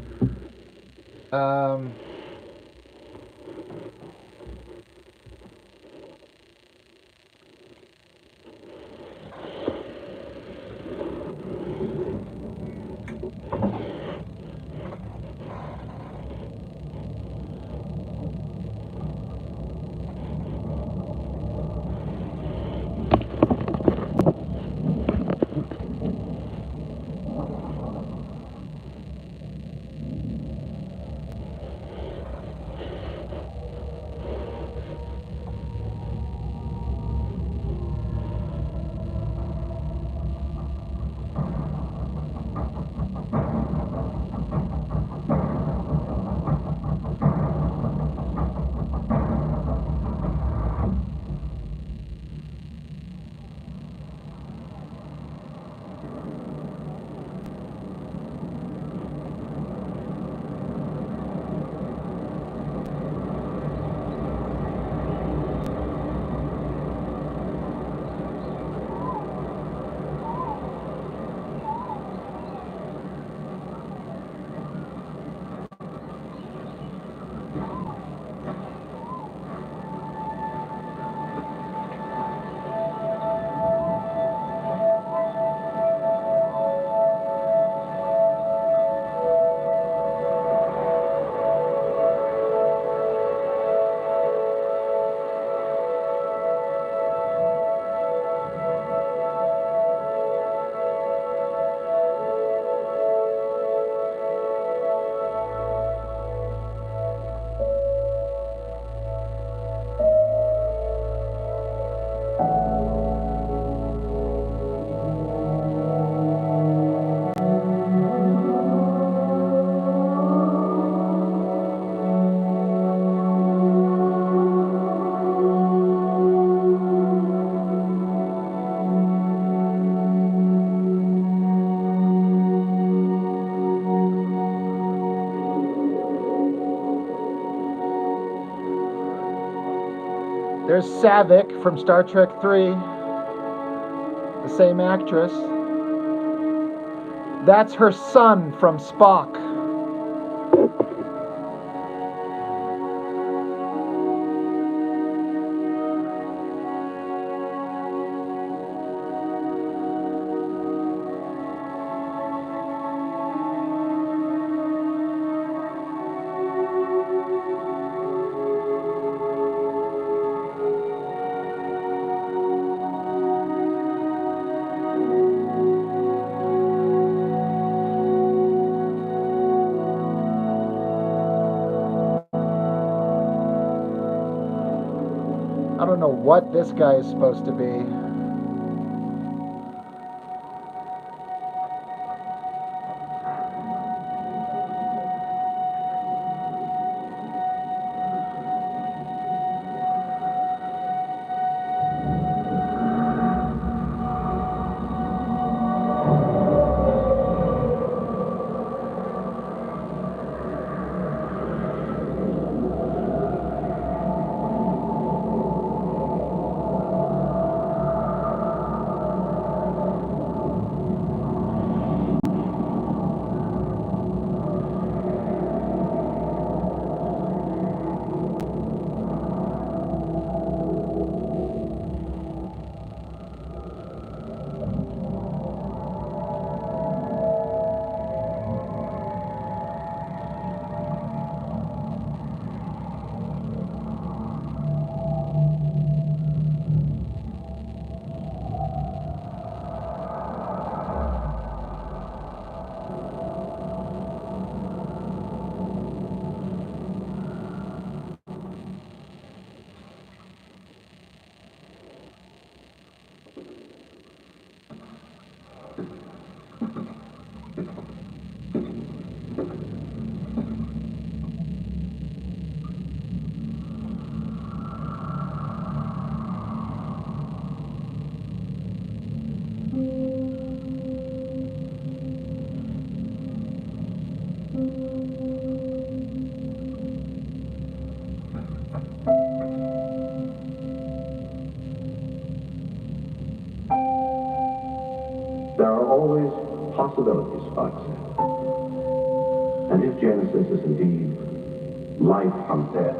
There's Saavik from Star Trek 3, the same actress. That's her son from Spock. I don't know what this guy is supposed to be. There are always possibilities, Spock said. And if Genesis is indeed life from death,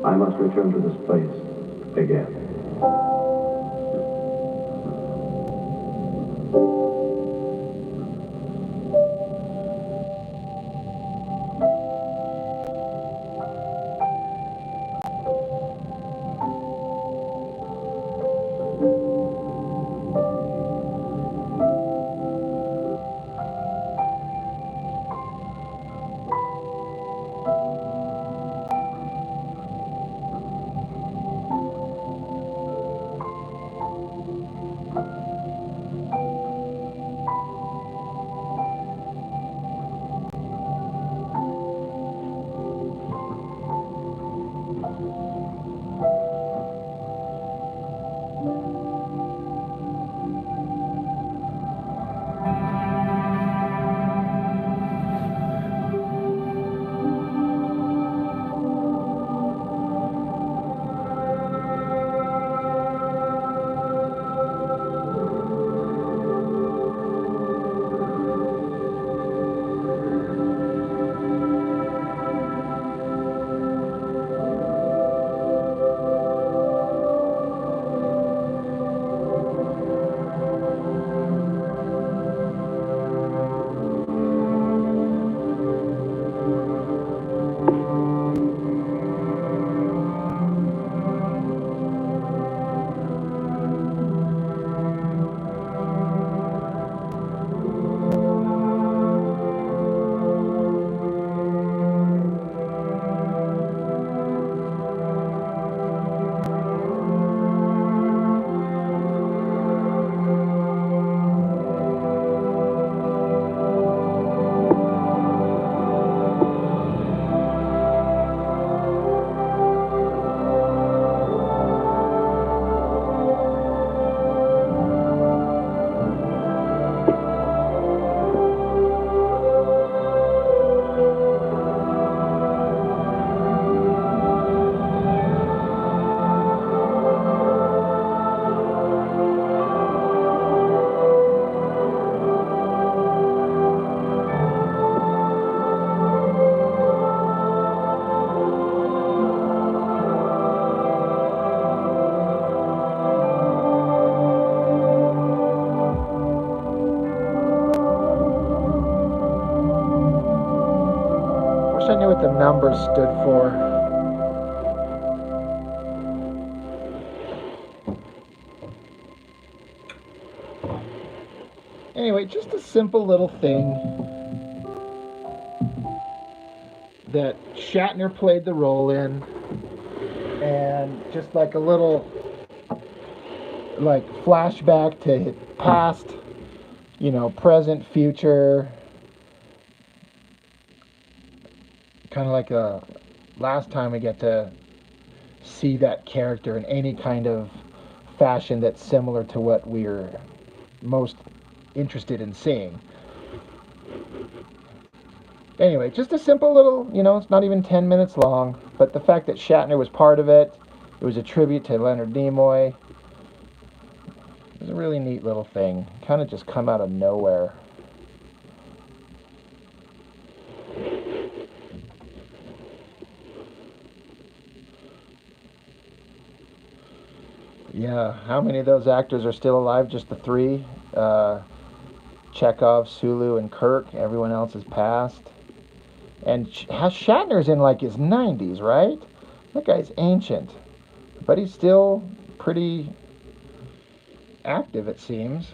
I must return to this place again. I knew what the numbers stood for. Anyway, just a simple little thing that Shatner played the role in, and just like a little like flashback to past, present, future, kind of like a last time we get to see that character in any kind of fashion that's similar to what we're most interested in seeing. Anyway, just a simple little, it's not even 10 minutes long, but the fact that Shatner was part of it, it was a tribute to Leonard Nimoy. It was a really neat little thing. Kind of just come out of nowhere. Yeah, how many of those actors are still alive? Just the three? Chekhov, Sulu, and Kirk. Everyone else has passed. And Shatner's in like his 90s, right? That guy's ancient. But he's still pretty active, it seems.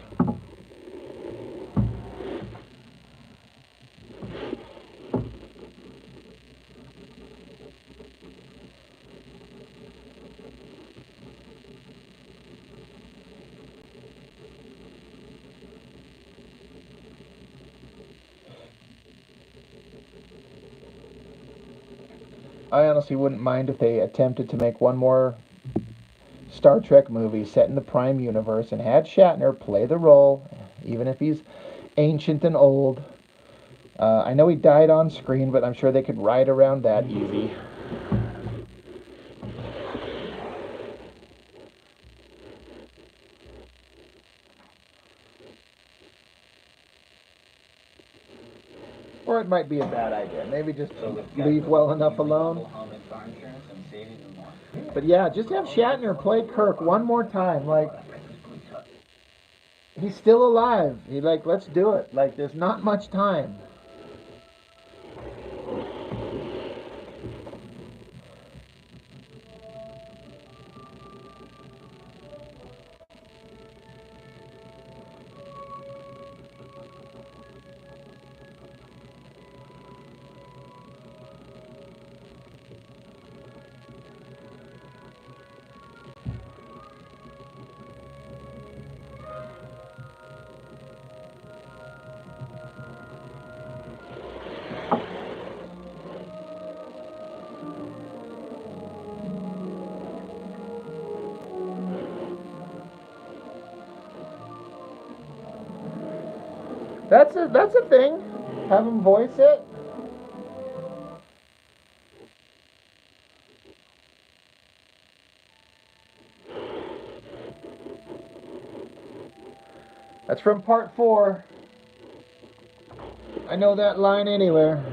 I honestly wouldn't mind if they attempted to make one more Star Trek movie set in the Prime universe and had Shatner play the role, even if he's ancient and old. I know he died on screen, but I'm sure they could ride around that easy. Or it might be a bad idea. Maybe just leave well enough alone. But yeah, just have Shatner play Kirk one more time. Like, he's still alive. Let's do it. Like, there's not much time. That's a thing. Have him voice it. That's from part 4. I know that line anywhere.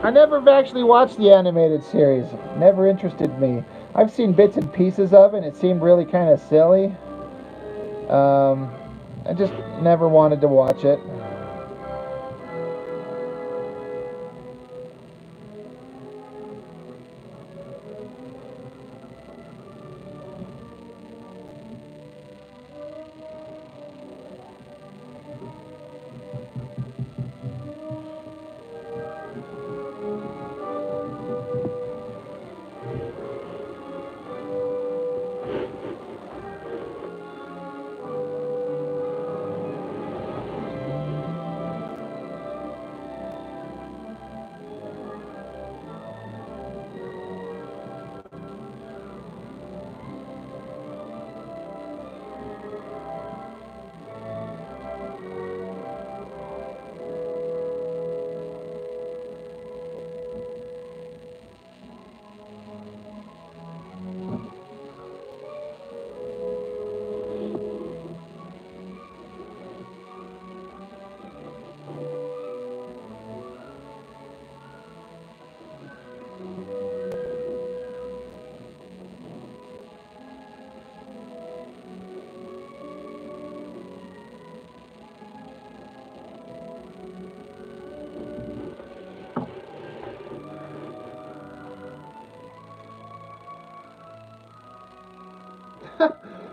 I never actually watched the animated series. Never interested me. I've seen bits and pieces of it, and it seemed really kind of silly. I just never wanted to watch it.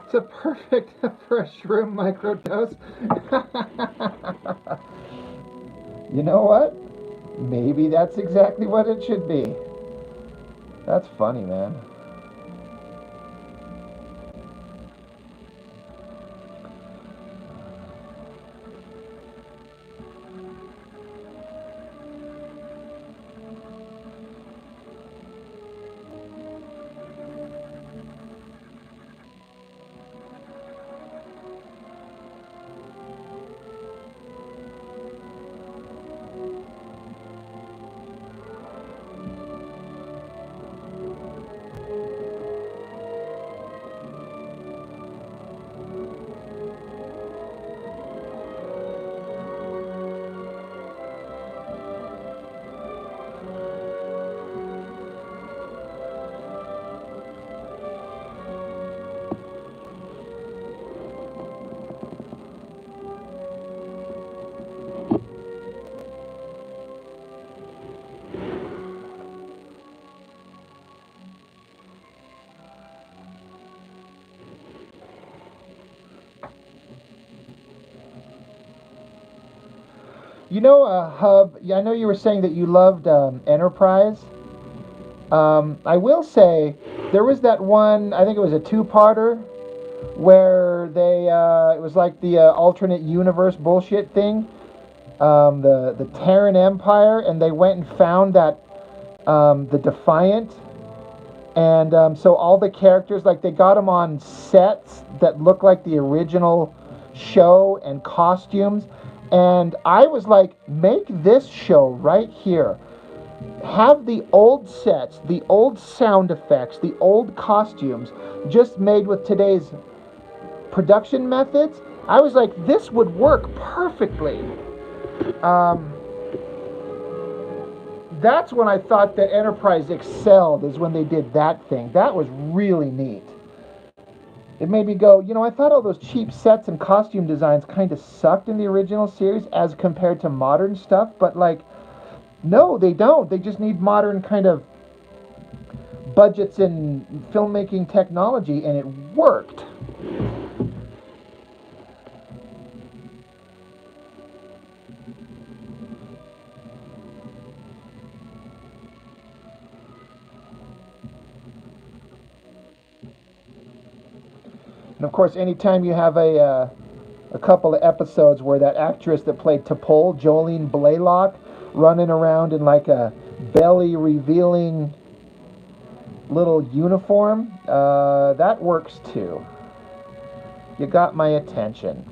It's a perfect for a shroom microdose. You know what? Maybe that's exactly what it should be. That's funny, man. You know, Hub, yeah, I know you were saying that you loved Enterprise. I will say, there was that one, I think it was a two-parter, where it was like the alternate universe bullshit thing, the Terran Empire, and they went and found that, the Defiant, and so all the characters, like, they got them on sets that look like the original show and costumes, and I was like, make this show right here. Have the old sets, the old sound effects, the old costumes, just made with today's production methods. I was like, this would work perfectly. That's when I thought that Enterprise excelled, is when they did that thing. That was really neat. It made me go, I thought all those cheap sets and costume designs kind of sucked in the original series as compared to modern stuff, but like, no, they don't. They just need modern kind of budgets and filmmaking technology, and it worked. And of course, anytime you have a couple of episodes where that actress that played T'Pol, Jolene Blaylock, running around in like a belly-revealing little uniform, that works too. You got my attention.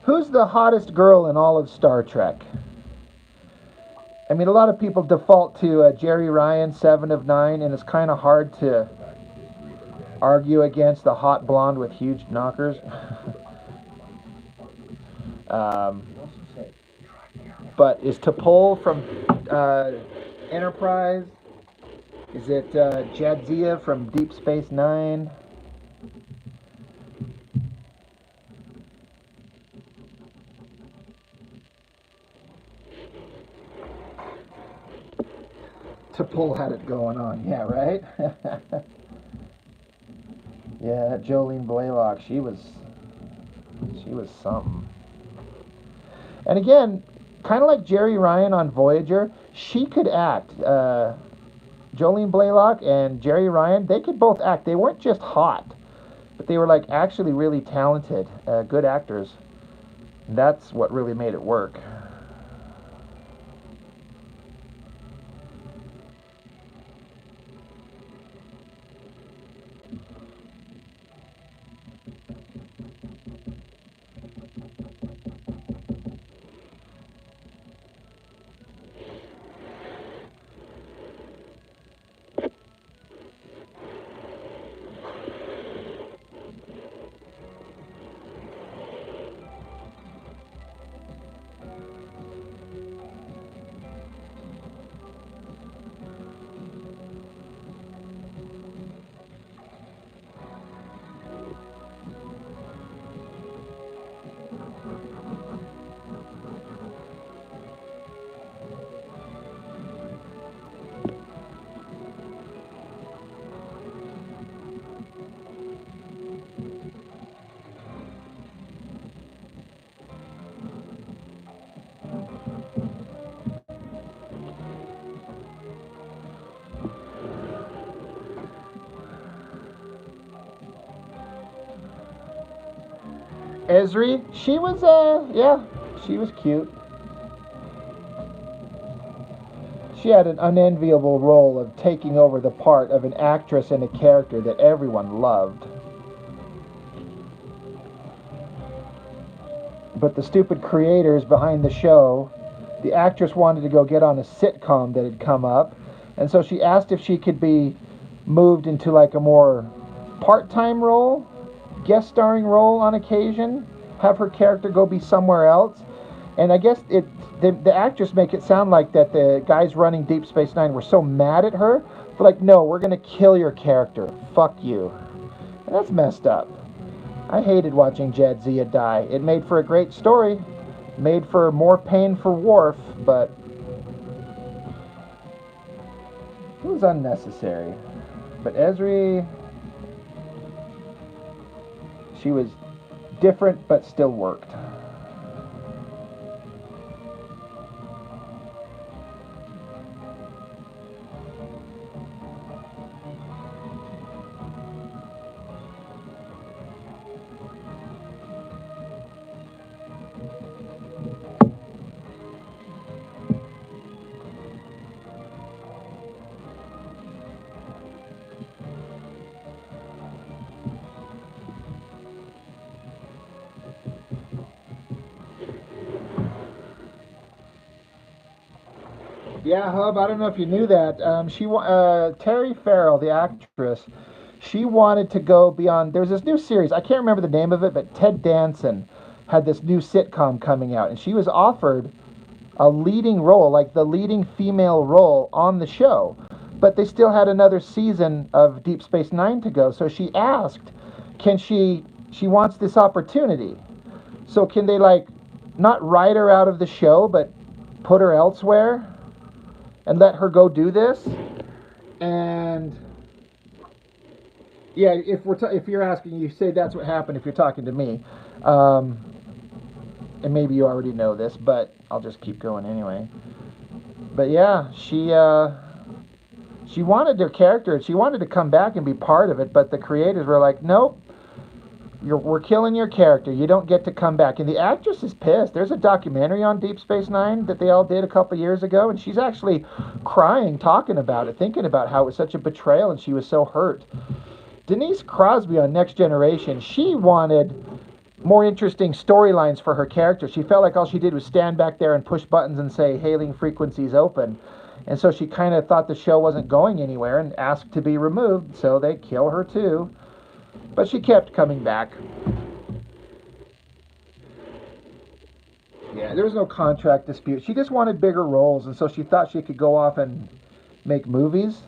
Who's the hottest girl in all of Star Trek? I mean, a lot of people default to Jerry Ryan, 7 of 9, and it's kind of hard to argue against the hot blonde with huge knockers. But is T'Pol from Enterprise? Is it Jadzia from Deep Space Nine? T'Pol had it going on, yeah, right? Yeah, that Jolene Blaylock, she was something. And again, kind of like Jerry Ryan on Voyager, she could act. Jolene Blaylock and Jerry Ryan, they could both act. They weren't just hot, but they were like actually really talented, good actors. And that's what really made it work. Esri, she was, yeah, she was cute. She had an unenviable role of taking over the part of an actress and a character that everyone loved. But the stupid creators behind the show, the actress wanted to go get on a sitcom that had come up, and so she asked if she could be moved into like a more part-time role, guest starring role on occasion, have her character go be somewhere else. And I guess the actress make it sound like that the guys running Deep Space Nine were so mad at her. They're like, no, we're going to kill your character. Fuck you. And that's messed up. I hated watching Jadzia die. It made for a great story. Made for more pain for Worf, but it was unnecessary. But Esri, she was different but still worked. Yeah, Hub, I don't know if you knew that. Terry Farrell, the actress, she wanted to go beyond. There's this new series. I can't remember the name of it, but Ted Danson had this new sitcom coming out, and she was offered a leading role, like the leading female role on the show. But they still had another season of Deep Space Nine to go. So she asked, can she wants this opportunity. So can they like not write her out of the show, but put her elsewhere and let her go do this? And yeah, if you're asking, you say that's what happened if you're talking to me. And maybe you already know this, but I'll just keep going anyway. But yeah, she wanted their character. She wanted to come back and be part of it, but the creators were like, nope, we're killing your character. You don't get to come back. And the actress is pissed. There's a documentary on Deep Space Nine that they all did a couple years ago, and she's actually crying, talking about it, thinking about how it was such a betrayal, and she was so hurt. Denise Crosby on Next Generation, she wanted more interesting storylines for her character. She felt like all she did was stand back there and push buttons and say, hailing frequencies open. And so she kind of thought the show wasn't going anywhere and asked to be removed, so they kill her too. But she kept coming back. Yeah, there was no contract dispute. She just wanted bigger roles, and so she thought she could go off and make movies.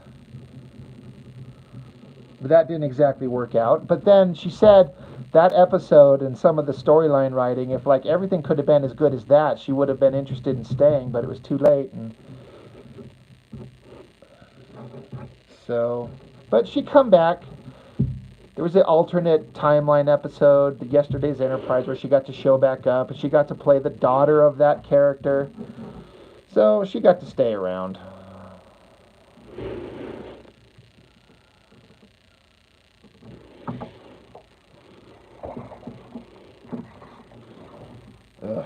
But that didn't exactly work out. But then she said that episode and some of the storyline writing, if like everything could have been as good as that, she would have been interested in staying, but it was too late. And so, but she'd come back. There was an alternate timeline episode, the Yesterday's Enterprise, where she got to show back up, and she got to play the daughter of that character. So she got to stay around. Ugh.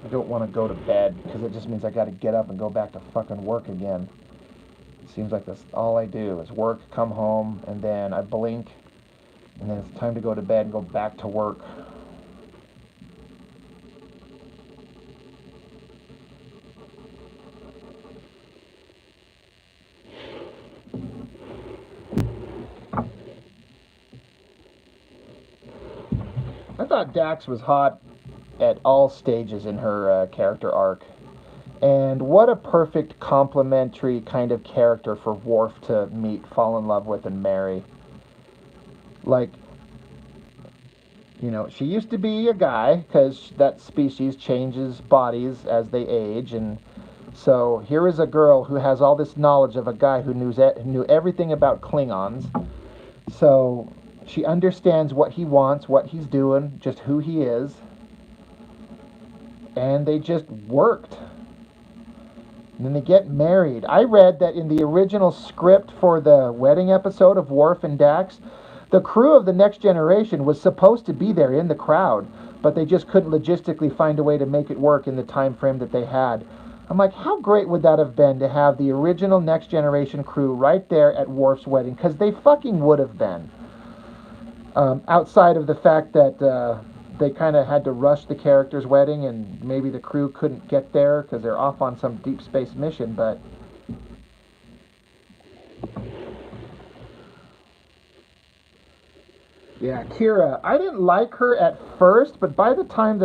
I don't want to go to bed because it just means I got to get up and go back to fucking work again. It seems like that's all I do is work, come home, and then I blink, and then it's time to go to bed and go back to work. I thought Dax was hot at all stages in her character arc. And what a perfect complementary kind of character for Worf to meet, fall in love with, and marry. Like, you know, she used to be a guy, because that species changes bodies as they age, and so here is a girl who has all this knowledge of a guy who knew everything about Klingons. So she understands what he wants, what he's doing, just who he is. And they just worked. And then they get married. I read that in the original script for the wedding episode of Worf and Dax, the crew of the Next Generation was supposed to be there in the crowd, but they just couldn't logistically find a way to make it work in the time frame that they had. I'm like, how great would that have been to have the original Next Generation crew right there at Worf's wedding? Because they fucking would have been. Outside of the fact that they kind of had to rush the character's wedding and maybe the crew couldn't get there because they're off on some deep space mission, but yeah, Kira, I didn't like her at first, but by the time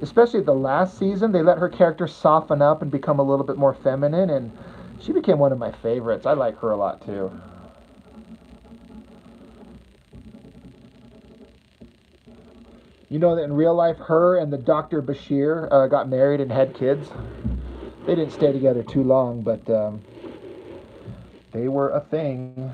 especially the last season, they let her character soften up and become a little bit more feminine, and she became one of my favorites. I like her a lot too. You know that in real life, her and the Dr. Bashir got married and had kids. They didn't stay together too long, but they were a thing.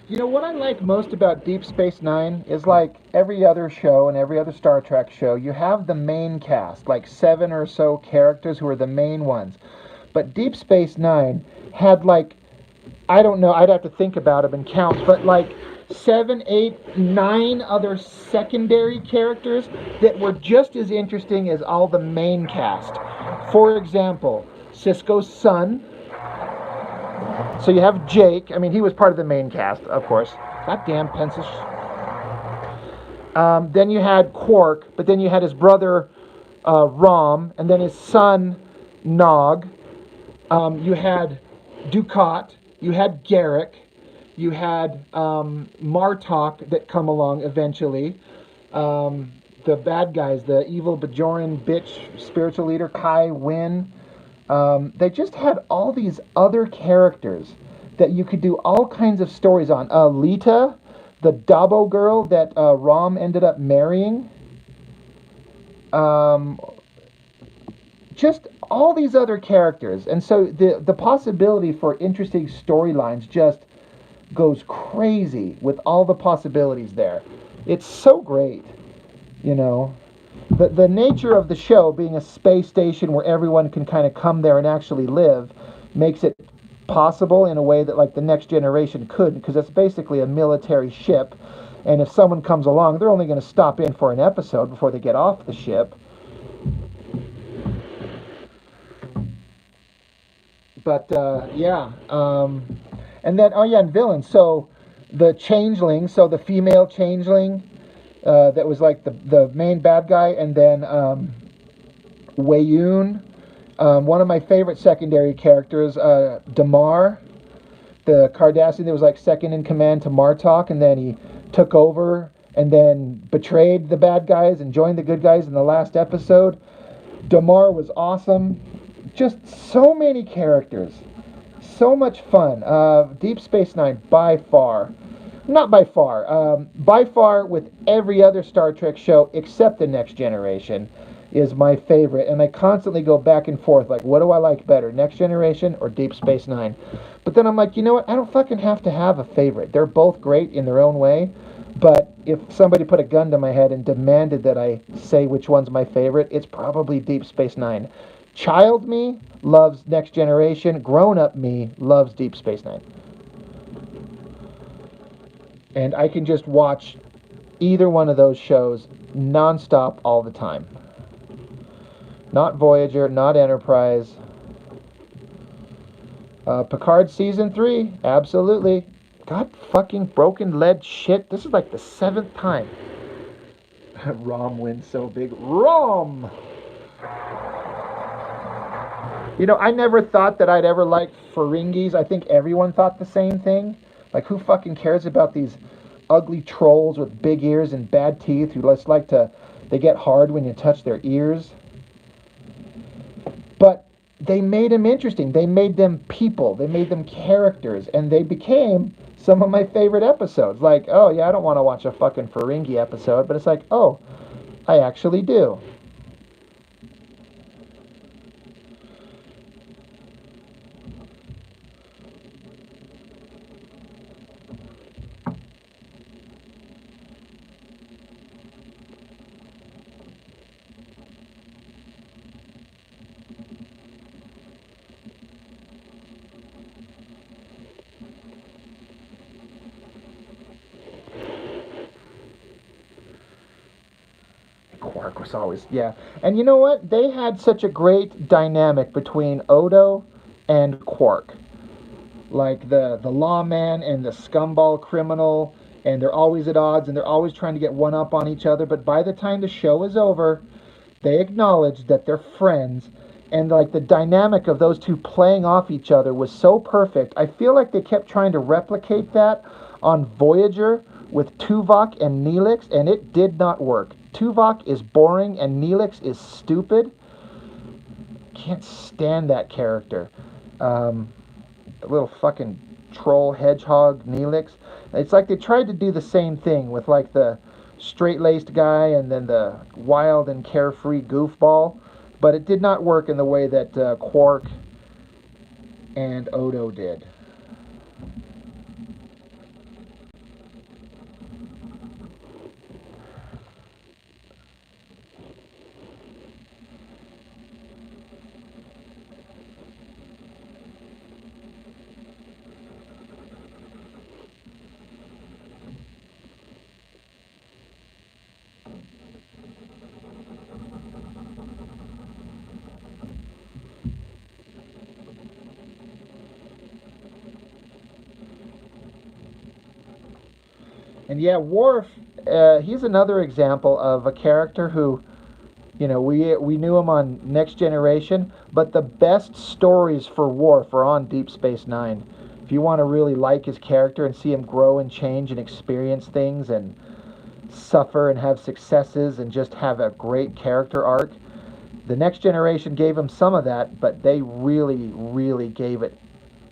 You know, what I like most about Deep Space Nine is like every other show and every other Star Trek show, you have the main cast, like 7 or so characters who are the main ones. But Deep Space Nine had like, I don't know, I'd have to think about them and count, but like 7, 8, 9 other secondary characters that were just as interesting as all the main cast. For example, Sisko's son. So you have Jake. I mean, he was part of the main cast, of course. Goddamn pencil. Then you had Quark, but then you had his brother Rom, and then his son Nog. You had Dukat. You had Garrick. You had Martok that come along eventually. The bad guys, the evil Bajoran bitch spiritual leader Kai Wynn. They just had all these other characters that you could do all kinds of stories on. Lita, the Dabo girl that Rom ended up marrying. Just all these other characters. And so the possibility for interesting storylines just goes crazy with all the possibilities there. It's so great, you know. The nature of the show being a space station where everyone can kind of come there and actually live makes it possible in a way that like the Next Generation couldn't, because it's basically a military ship, and if someone comes along, they're only going to stop in for an episode before they get off the ship. But yeah, and then and villains. So the changeling, so the female changeling that was like the main bad guy, and then Wei-Yun, one of my favorite secondary characters, Damar, the Cardassian that was like second in command to Martok, and then he took over and then betrayed the bad guys and joined the good guys in the last episode. Damar was awesome. Just so many characters. So much fun. Deep Space Nine, by far. Not by far with every other Star Trek show except The Next Generation is my favorite. And I constantly go back and forth, like, what do I like better, Next Generation or Deep Space Nine? But then I'm like, you know what? I don't fucking have to have a favorite. They're both great in their own way. But if somebody put a gun to my head and demanded that I say which one's my favorite, it's probably Deep Space Nine. Child me loves Next Generation. Grown-up me loves Deep Space Nine. And I can just watch either one of those shows nonstop all the time. Not Voyager, not Enterprise. Picard Season 3, absolutely. God fucking broken lead shit. This is like the 7th time. Rom wins so big. Rom! You know, I never thought that I'd ever like Ferengis. I think everyone thought the same thing. Like, who fucking cares about these ugly trolls with big ears and bad teeth who just like to... They get hard when you touch their ears. But they made them interesting. They made them people. They made them characters. And they became some of my favorite episodes. Like, oh, yeah, I don't want to watch a fucking Ferengi episode. But it's like, oh, I actually do. Quark was always, yeah. And you know what? They had such a great dynamic between Odo and Quark. Like the lawman and the scumball criminal, and they're always at odds, and they're always trying to get one up on each other. But by the time the show is over, they acknowledge that they're friends, and like the dynamic of those two playing off each other was so perfect. I feel like they kept trying to replicate that on Voyager with Tuvok and Neelix, and it did not work. Tuvok is boring and Neelix is stupid. Can't stand that character. Little fucking troll hedgehog Neelix. It's like they tried to do the same thing with like the straight-laced guy and then the wild and carefree goofball, but it did not work in the way that Quark and Odo did. And yeah, Worf, he's another example of a character who, we knew him on Next Generation, but the best stories for Worf are on Deep Space Nine. If you want to really like his character and see him grow and change and experience things and suffer and have successes and just have a great character arc, the Next Generation gave him some of that, but they really, really gave it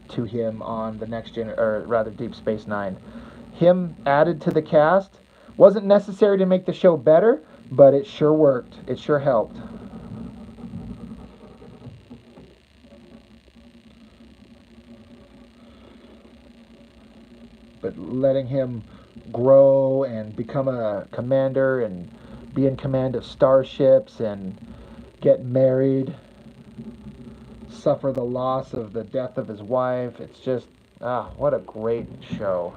to him on the or rather Deep Space Nine. Him added to the cast wasn't necessary to make the show better, but it sure worked. It sure helped. But letting him grow and become a commander and be in command of starships and get married, suffer the loss of the death of his wife. It's just, what a great show.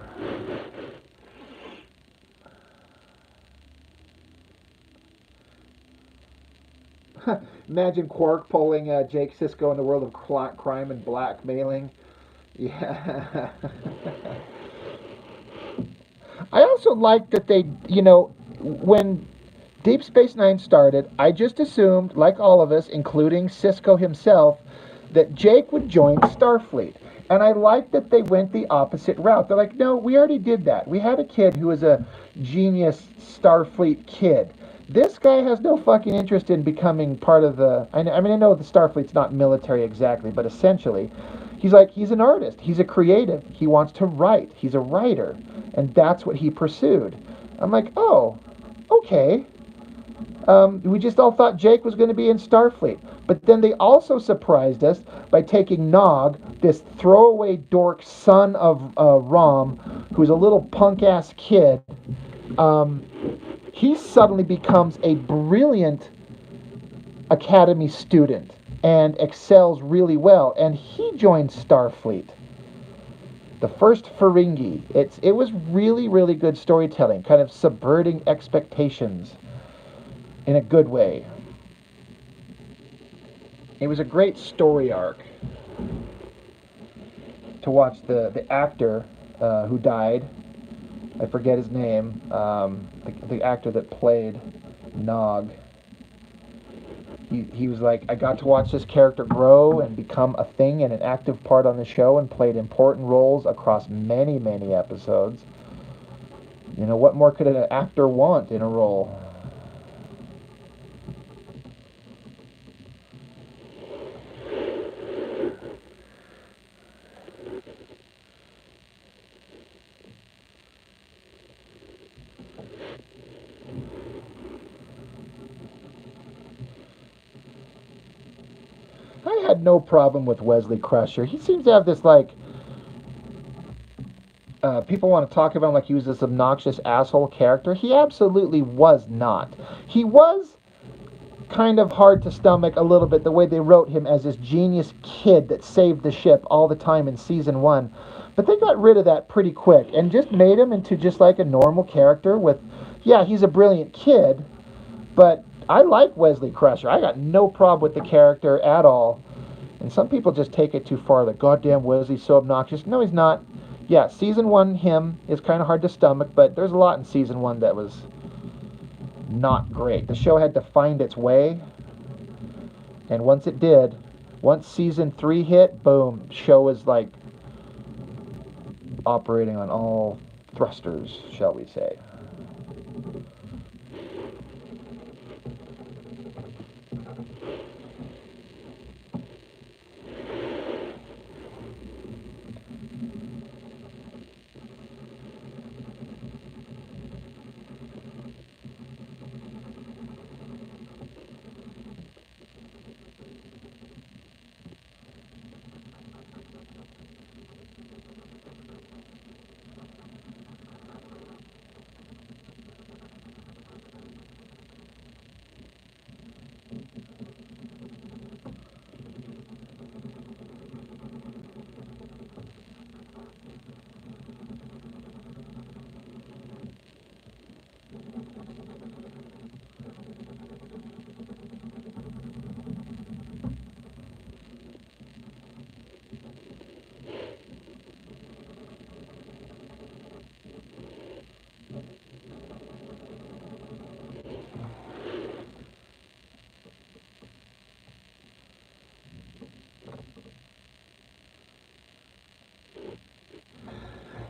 Imagine Quark pulling Jake Sisko in the world of crime and blackmailing. Yeah. I also like that they, when Deep Space Nine started, I just assumed, like all of us, including Sisko himself, that Jake would join Starfleet. And I like that they went the opposite route. They're like, no, we already did that. We had a kid who was a genius Starfleet kid. This guy has no fucking interest in becoming part of the... I know the Starfleet's not military exactly, but essentially, he's an artist. He's a creative. He wants to write. He's a writer. And that's what he pursued. I'm like, oh, okay. We just all thought Jake was going to be in Starfleet. But then they also surprised us by taking Nog, this throwaway dork son of Rom, who's a little punk-ass kid. He suddenly becomes a brilliant Academy student and excels really well. And he joins Starfleet. The first Ferengi. It was really, really good storytelling, kind of subverting expectations in a good way. It was a great story arc to watch the actor who died. I forget his name. The actor that played Nog. He was like, I got to watch this character grow and become a thing and an active part on the show and played important roles across many, many episodes. What more could an actor want in a role? I had no problem with Wesley Crusher. He seems to have this, people want to talk about him like he was this obnoxious asshole character. He absolutely was not. He was kind of hard to stomach a little bit the way they wrote him as this genius kid that saved the ship all the time in season 1. But they got rid of that pretty quick and just made him into just like a normal character with, yeah, he's a brilliant kid, but I like Wesley Crusher. I got no problem with the character at all. And some people just take it too far. Like, goddamn, Wesley's so obnoxious. No, he's not. Yeah, season 1, him, is kind of hard to stomach, but there's a lot in season 1 that was not great. The show had to find its way. And once it did, once season 3 hit, boom, show was like operating on all thrusters, shall we say.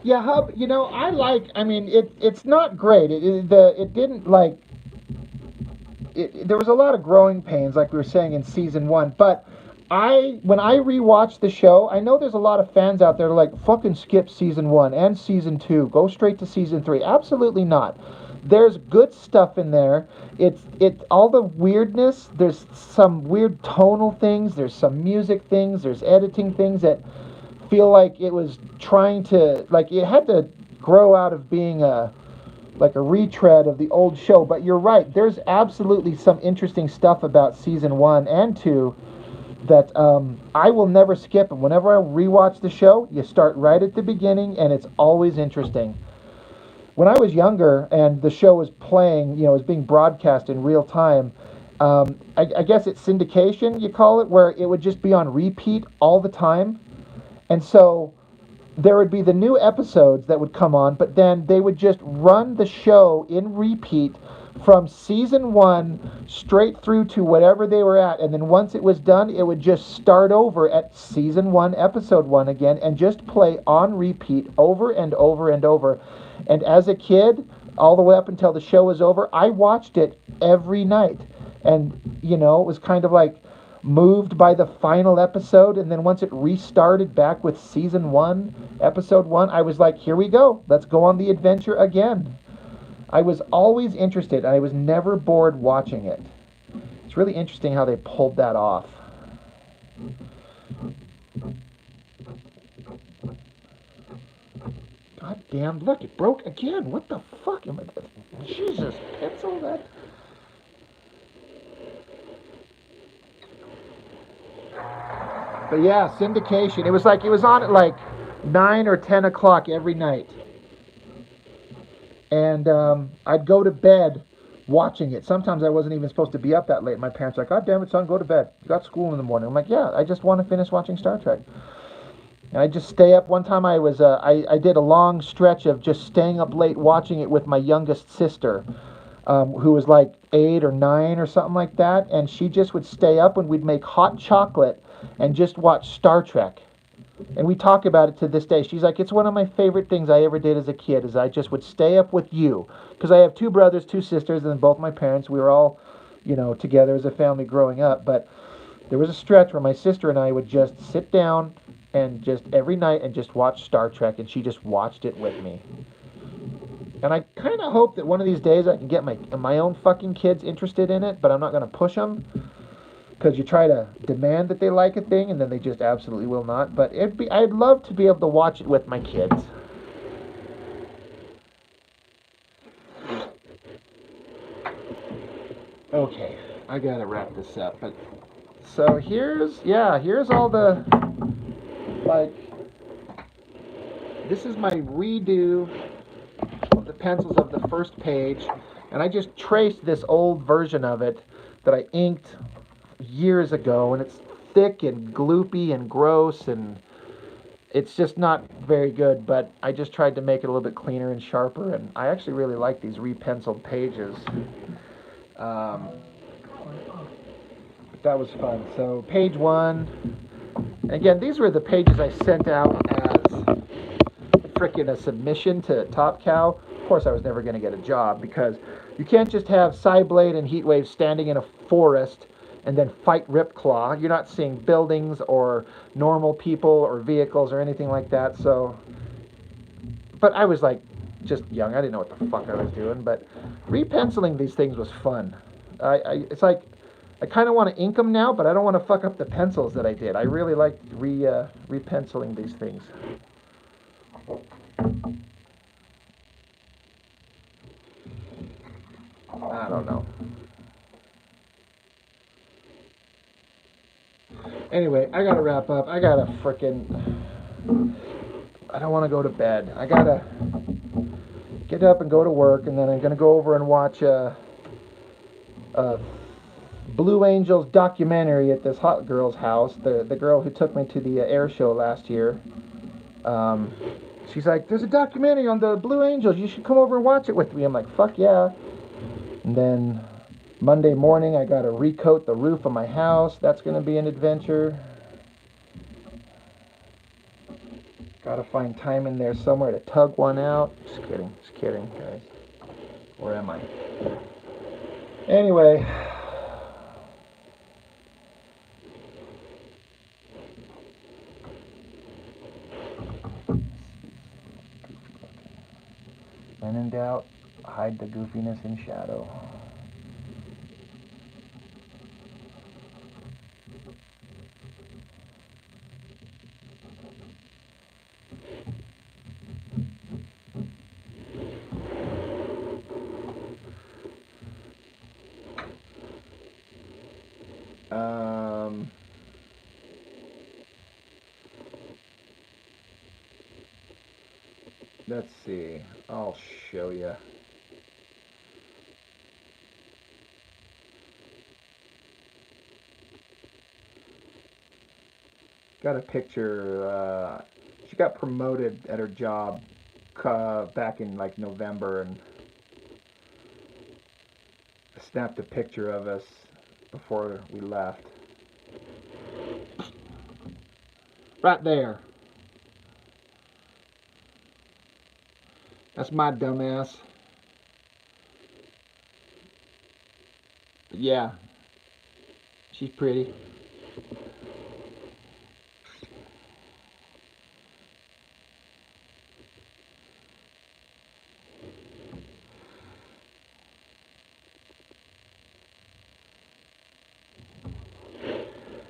Yeah, Hub. I mean, it's not great. It didn't like. There was a lot of growing pains, like we were saying in season one. But when I rewatched the show, I know there's a lot of fans out there like fucking skip season one and season two, go straight to season three. Absolutely not. There's good stuff in there. It's all the weirdness. There's some weird tonal things. There's some music things. There's editing things that feel like it was trying to like it had to grow out of being a retread of the old show. But you're right. There's absolutely some interesting stuff about season one and two that I will never skip. And whenever I rewatch the show, you start right at the beginning, and it's always interesting. When I was younger and the show was playing, it was being broadcast in real time. I guess it's syndication, you call it, where it would just be on repeat all the time. And so there would be the new episodes that would come on, but then they would just run the show in repeat from season one straight through to whatever they were at. And then once it was done, it would just start over at season one, episode one again, and just play on repeat over and over and over. And as a kid, all the way up until the show was over, I watched it every night. And, it was kind of like moved by the final episode, and then once it restarted back with season one, episode one, I was like, here we go, let's go on the adventure again. I was always interested. I was never bored watching it. It's really interesting how they pulled that off. God damn, look, it broke again. What the fuck am I... Jesus, pencil that... But yeah, syndication. It was on at like 9 or 10 o'clock every night. And I'd go to bed watching it. Sometimes I wasn't even supposed to be up that late. My parents were like, God damn it, son, go to bed. You got school in the morning. I'm like, yeah, I just want to finish watching Star Trek. And I just stay up. One time I did a long stretch of just staying up late watching it with my youngest sister, who was like 8 or 9 or something like that. And she just would stay up and we'd make hot chocolate and just watch Star Trek. And we talk about it to this day. She's like, it's one of my favorite things I ever did as a kid, is I just would stay up with you. Because I have 2 brothers, 2 sisters, and both my parents. We were all, together as a family growing up. But there was a stretch where my sister and I would just sit down and just every night and just watch Star Trek, and she just watched it with me. And I kind of hope that one of these days I can get my own fucking kids interested in it, but I'm not going to push them. Because you try to demand that they like a thing, and then they just absolutely will not. But I'd love to be able to watch it with my kids. Okay, I gotta wrap this up. But so here's all the this is my redo of the pencils of the first page, and I just traced this old version of it that I inked years ago, and it's thick and gloopy and gross, and it's just not very good, but I just tried to make it a little bit cleaner and sharper, and I actually really like these repenciled pages. That was fun. So page 1, and again, these were the pages I sent out as frickin' a submission to Top Cow. Of course I was never going to get a job, because you can't just have Psyblade and Heatwave standing in a forest and then fight Ripclaw. You're not seeing buildings or normal people or vehicles or anything like that. So, but I was like just young. I didn't know what the fuck I was doing. But repenciling these things was fun. It's like I kind of want to ink them now, but I don't want to fuck up the pencils that I did. I really like repenciling these things. I don't know. Anyway, I gotta wrap up. I don't want to go to bed. I gotta get up and go to work, and then I'm gonna go over and watch a Blue Angels documentary at this hot girl's house. The girl who took me to the air show last year. She's like, there's a documentary on the Blue Angels. You should come over and watch it with me. I'm like, fuck yeah. And then Monday morning, I got to recoat the roof of my house. That's going to be an adventure. Gotta find time in there somewhere to tug one out. Just kidding, guys. Where am I? Anyway. When in doubt, hide the goofiness in shadow. Let's see. I'll show you. Got a picture. She got promoted at her job back in like November, and I snapped a picture of us before we left. Right there. That's my dumbass. But yeah, she's pretty.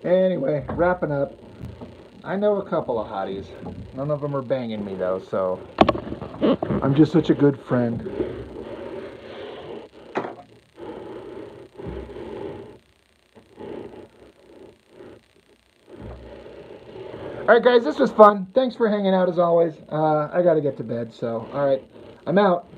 Anyway, wrapping up. I know a couple of hotties. None of them are banging me though, so I'm just such a good friend. Alright guys, this was fun. Thanks for hanging out as always. I gotta get to bed, so alright. I'm out.